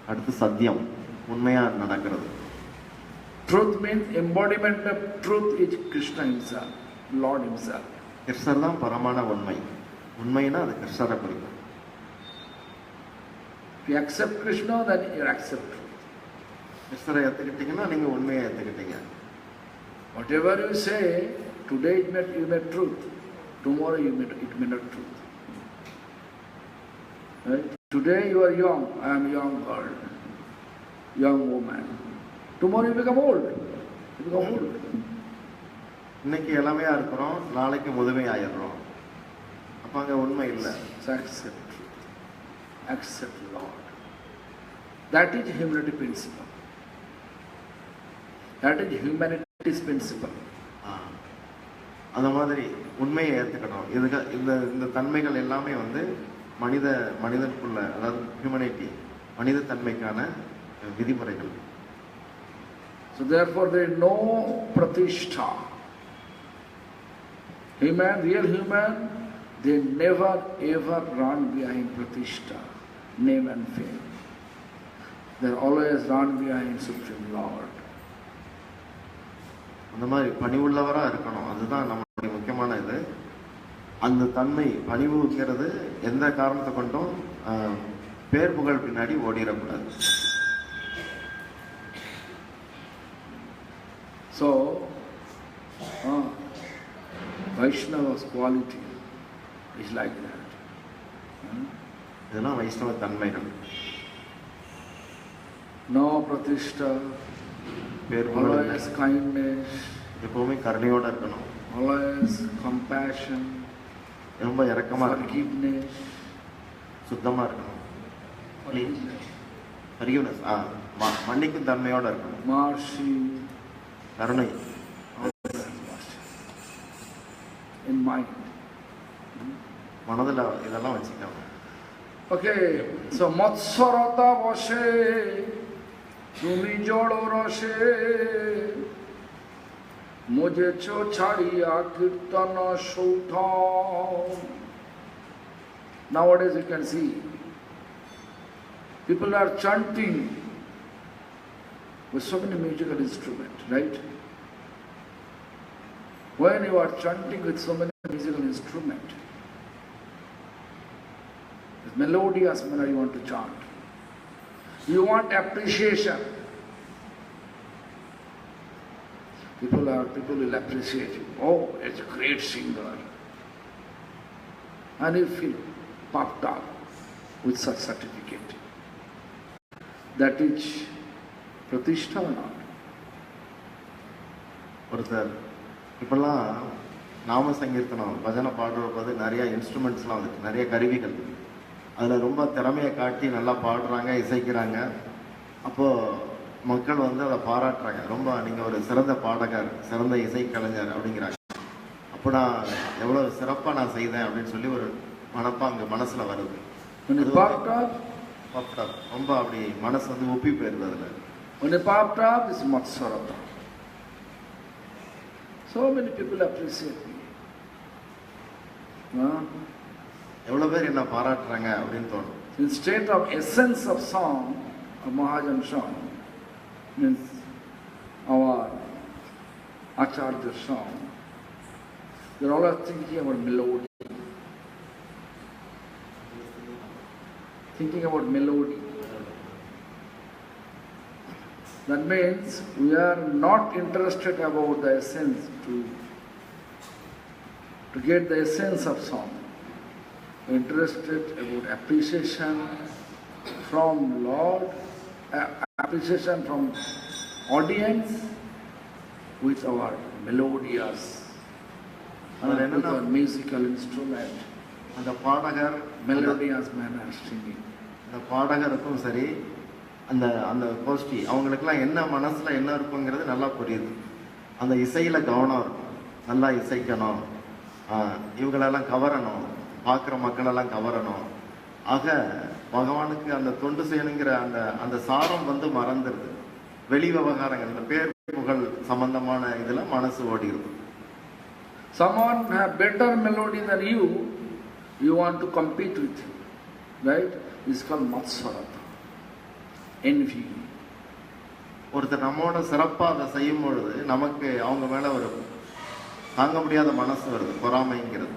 அடுத்து சத்தியம், உண்மையா நடக்கிறது. Truth means embodiment of truth is Krishna himself, Lord himself. கிருஷ்ணர் தான் பரமான உண்மை. உண்மைனா அது கிருஷ்ணரை குறிக்கும். If you accept Krishna, then you accept truth. கிருஷ்ணரை ஏற்றுக்கிட்டீங்கன்னா நீங்க உண்மையை ஏற்றுக்கிட்டீங்க. Whatever you say, today you may truth, tomorrow it may not truth. Right? Today you are young, I am young girl, young woman. Tomorrow you become old. You become old. இன்னைக்கு இளமையா இருக்கிறோம், நாளைக்கு முதுமை ஆயிடுறோம். அப்ப அங்க உண்மை இல்லை. Accept truth. Accept Lord. That is humility principle. That is humanity's principle. அந்த மாதிரி உண்மையை ஏற்றுக்கணும். இதுக்கு இந்த தன்மைகள் எல்லாமே வந்து மனிதனுக்குள்ள, அதாவது ஹியூமனிட்டி, மனித தன்மைக்கான விதிமுறைகள். So therefore there is no pratishtha. Real human, they never ever run behind pratishtha, name and fame. They always run behind Supreme Lord. அந்த மாதிரி பணிவுள்ளவராக இருக்கணும். அதுதான் நம்மளுடைய முக்கியமான இது. அந்த தன்மை பணிவுங்கிறது எந்த காரணத்தை கொண்டும் பேர் புகழ் பின்னாடி ஓடிடக்கூடாது. So, Vaishnava's quality is like that. இதெல்லாம் வைஷ்ணவ தன்மைகள். No pratishtha, always kindness, எப்பவுமே கருணையோட இருக்கணும். always compassion, ரொம்ப இரக்கமா forgiveness, சுத்தமா இருக்கணும். forgiveness, மன்னிக்கும் தன்மையோட இருக்கணும். mercy, கருணை in mind. மனதில் இதெல்லாம் வச்சுக்கணும். Okay, so matsarata vashe tumi jolo rashe mujhe cho chhadiya kirtana shudha. Nowadays you can see people are chanting with so many musical instruments, right? When you are chanting with so many musical instruments, it's melodious manner you want to chant. You want appreciation. People will appreciate you. Oh, it's a great singer. And you feel puffed up with such certificate. That is pratishtha or not? ஒருத்தர் இப்பெல்லாம் நாம சங்கீர்த்தனம் பஜனை பாடுற போது நிறைய இன்ஸ்ட்ருமெண்ட்ஸ்லாம் வந்துருக்கு, நிறைய கருவிகள். அதில் ரொம்ப திறமையை காட்டி நல்லா பாடுறாங்க, இசைக்கிறாங்க. அப்போது மக்கள் வந்து அதை பாராட்டுறாங்க. ரொம்ப நீங்கள் ஒரு சிறந்த பாடகர், சிறந்த இசைக்கலைஞர் அப்படிங்கிறாங்க. அப்போ நான் எவ்வளோ சிறப்பாக நான் செய்தேன் அப்படின்னு சொல்லி ஒரு மனப்பாங்கு மனசில் வருது. ரொம்ப அப்படி மனசு வந்து ஒப்பி போயிருது. அதில் so many people appreciate me. எவ்வளோ பேர் என்ன பாராட்டுறாங்க அப்படின்னு தோணும். Instead of essence of song, of Mahajan song, means our Acharya song, they are always thinking about melody. Thinking about melody. That means we are not interested about the essence, to get the essence of song. We are interested about appreciation from Lord, appreciation from audience with our melodious, with our musical instrument. அந்த பாடகர் melodious manner singing. அந்த பாடகருக்கும் சரி, அந்த அந்த கோஷ்டி அவங்களுக்கெல்லாம் என்ன மனசில் என்ன இருக்குங்கிறது நல்லா புரியுது. அந்த இசையில் கவனம் இருக்கும். நல்லா இசைக்கணும், இவங்களெல்லாம் கவரணும், பார்க்குற மக்களெல்லாம் கவரணும். ஆக பகவானுக்கு அந்த தொண்டு செய்யணுங்கிற அந்த அந்த சாரம் வந்து மறந்துடுது. வெளி விவகாரங்கள், இந்த பேர் புகழ் சம்பந்தமான இதில் மனசு ஓடிடுது. Someone have better melody than you want to compete with him, right? It's called matsarata, envy. ஒருத்தர் நம்மோட சிறப்பாக அதை செய்யும் பொழுது நமக்கு அவங்க மேலே ஒரு தாங்க முடியாத மனசு வருது, பொறாமைங்கிறது.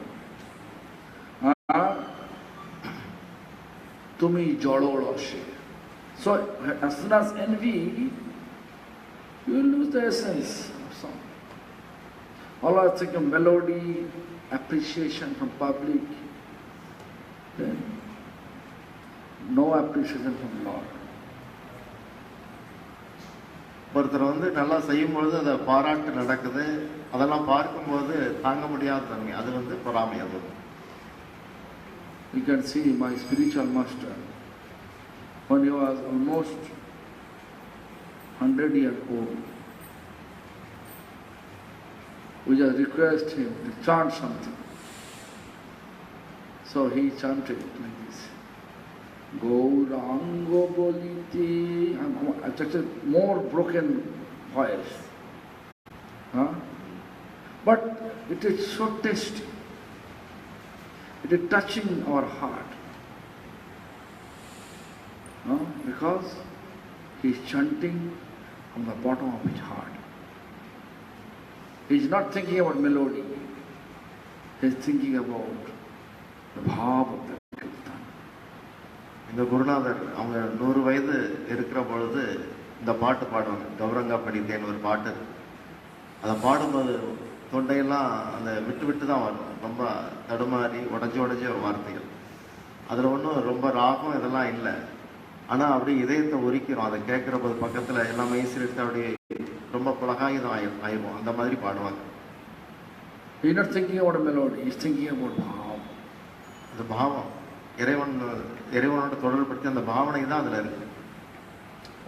Tumi jolo rashe. So as soon as envy, you will lose the essence of song. Always think of melody, appreciation from public, then no appreciation from Lord. ஒருத்தர் வந்து நல்லா செய்யும்பொழுது அதை பாராட்டு நடக்குது, அதெல்லாம் பார்க்கும்போது தாங்க முடியாத தன்மை, அது வந்து பொறாமை. அது You can see my spiritual master, when he was almost 100 years old, we just request him to chant something. So he chanted like this. Gaurango boliti, actually more broken spoils. Huh? But it is so tasty. It is touching our heart. Huh? Because he is chanting from the bottom of his heart. He is not thinking about melody. He is thinking about the bhav of the kirtan. இந்த குருநாதர் அவங்க 100 வயது இருக்கிற பொழுது இந்த பாட்டு பாடுவாங்க. கௌரங்கா படித்தேன்னு ஒரு பாட்டு. அதை பாடும்போது தொண்டையெல்லாம் அந்த விட்டு விட்டு தான் வரும். ரொம்ப தடுமாறி உடஞ்சி வார்த்தைகள். அதில் ஒன்றும் ரொம்ப ராகம் இதெல்லாம் இல்லை. ஆனால் அப்படியே இதயத்தை உரிக்கிறோம். அதை கேட்குற போது பக்கத்தில் எல்லாம் மைசூர் எடுத்து அப்படியே ரொம்ப புலகாயுதம் ஆயிடுவோம். அந்த மாதிரி பாடுவாங்க. He is not thinking about a melody, he is thinking about bhav. அந்த பாவம் இறைவனோட தொடர்படுத்தி அந்த பாவனை தான் அதில் இருக்கு.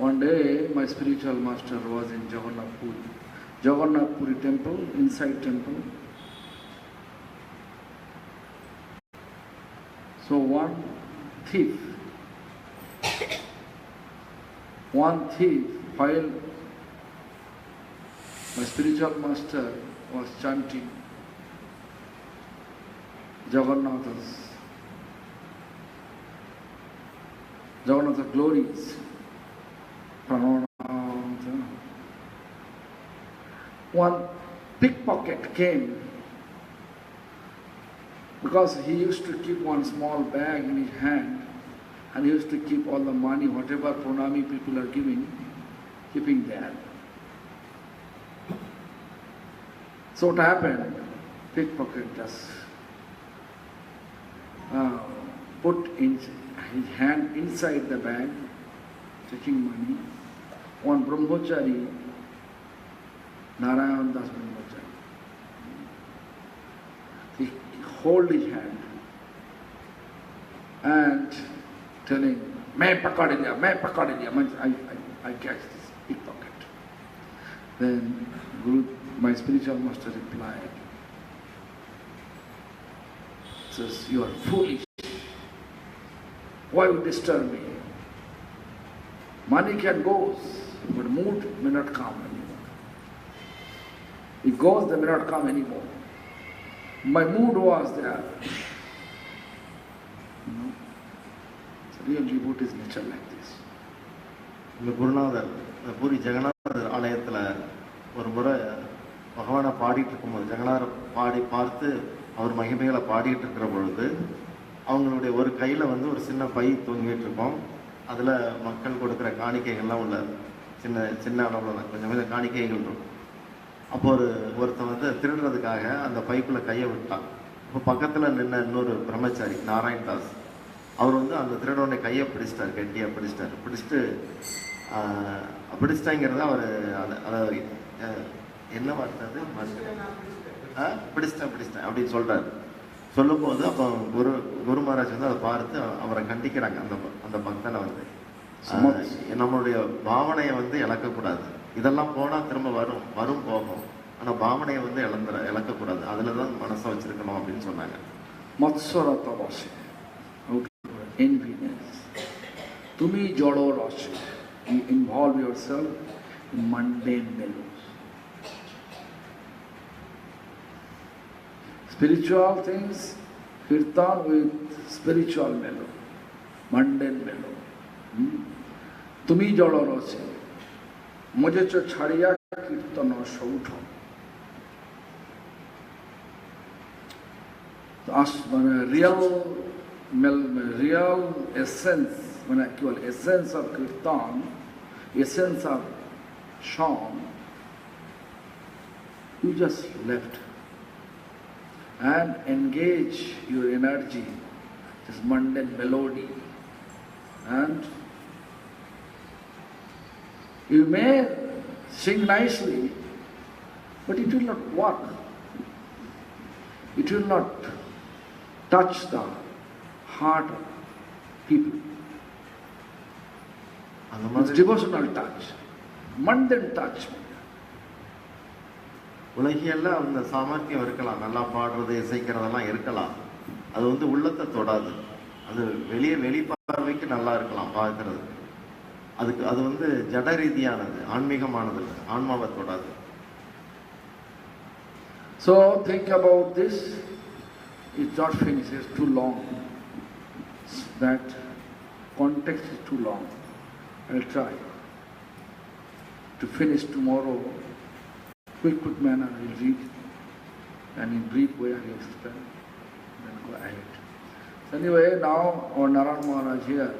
One day my spiritual master was in Jagannath Puri temple, inside temple. So one thief, while my spiritual master was chanting Jagannatha's glories, one pickpocket came, because he used to keep one small bag in his hand and he used to keep all the money, whatever pranami people are giving, keeping there. So what happened? Pickpocket just put his hand inside the bag, taking money. One brahmachari, Narayan Das brahmachari, he hold his hand and telling, "Main pakad diya, I catch this pickpocket." Then my spiritual master replied, says, "You are foolish. Why you disturb me? Money can go, but mood may not come anymore. It goes, they may not come anymore. My mood was there." So really, what is nature like this? இந்த குருநாதர் பூரி ஜெகநாதர் ஆலயத்தில் ஒரு முறை பகவானை பாடிட்டு இருக்கும்போது, ஜெகநாதர் பாடி பார்த்து அவர் மகிமைகளை பாடிட்டு இருக்கிற பொழுது, அவங்களுடைய ஒரு கையில் ஒரு சின்ன பை தூங்கிட்டு இருக்கோம். அதில் மக்கள் கொடுக்குற காணிக்கைகள்லாம் உள்ள சின்ன அளவில் தான் கொஞ்சம் காணிக்கைகள் இருக்கும். அப்போ ஒருத்தன் திருடுறதுக்காக அந்த பைப்பில் கையை விட்டான். இப்போ பக்கத்தில் நின்ன இன்னொரு பிரம்மச்சாரி நாராயண் தாஸ், அவர் அந்த திருடனுடைய கையை பிடிச்சிட்டார், கெட்டியாக பிடிச்சிட்டாங்கிறத அவர் அதை என்ன வார்த்தை அது பிடிச்சிட்டேன் அப்படின்னு சொல்கிறார். சொல்லும்போது அப்போ குரு மகாராஜ் அதை பார்த்து அவரை கண்டிக்கிறாங்க. அந்த பக்தனை நம்மளுடைய பாவனையை இழக்கக்கூடாது. இதெல்லாம் போனால் திரும்ப வரும் போகும். ஆனால் பாவனையை இழக்கக்கூடாது. அதில் தான் மனசை வச்சிருக்கணும் அப்படின்னு சொன்னாங்க. Enviness. Tumi jado rashi. You involve yourself in mundane mellows. Spiritual things, kirtan with spiritual mellow, mundane mellow. Tumi jado rashi. Mujhe cho chhadiya kirtan sautha. Real essence, when actual essence of kirtan, essence of song, you just left and engage your energy, this mundane melody, and you may sing nicely, but it will not work. It will not touch the heart of people. It's devotional touch, mundane touch. உலகியெல்லாம் அந்த சாமர்த்தியம் இருக்கலாம், நல்லா பாடுறது இசைக்கிறதெல்லாம் இருக்கலாம். அது உள்ளத்தை தொடாது. அது வெளிப்பார்வைக்கு நல்லா இருக்கலாம் பார்க்கறது. அது வந்து ஜட ரீதியானது, ஆன்மீகமானது இல்லை, ஆன்மாவை தொடாது. So think about this. It's not finished, it's too long. That context is too long. I'll try to finish tomorrow. Quick manner I'll read, and in brief way I'll explain, then go ahead. So anyway, now our Narayan Maharaj here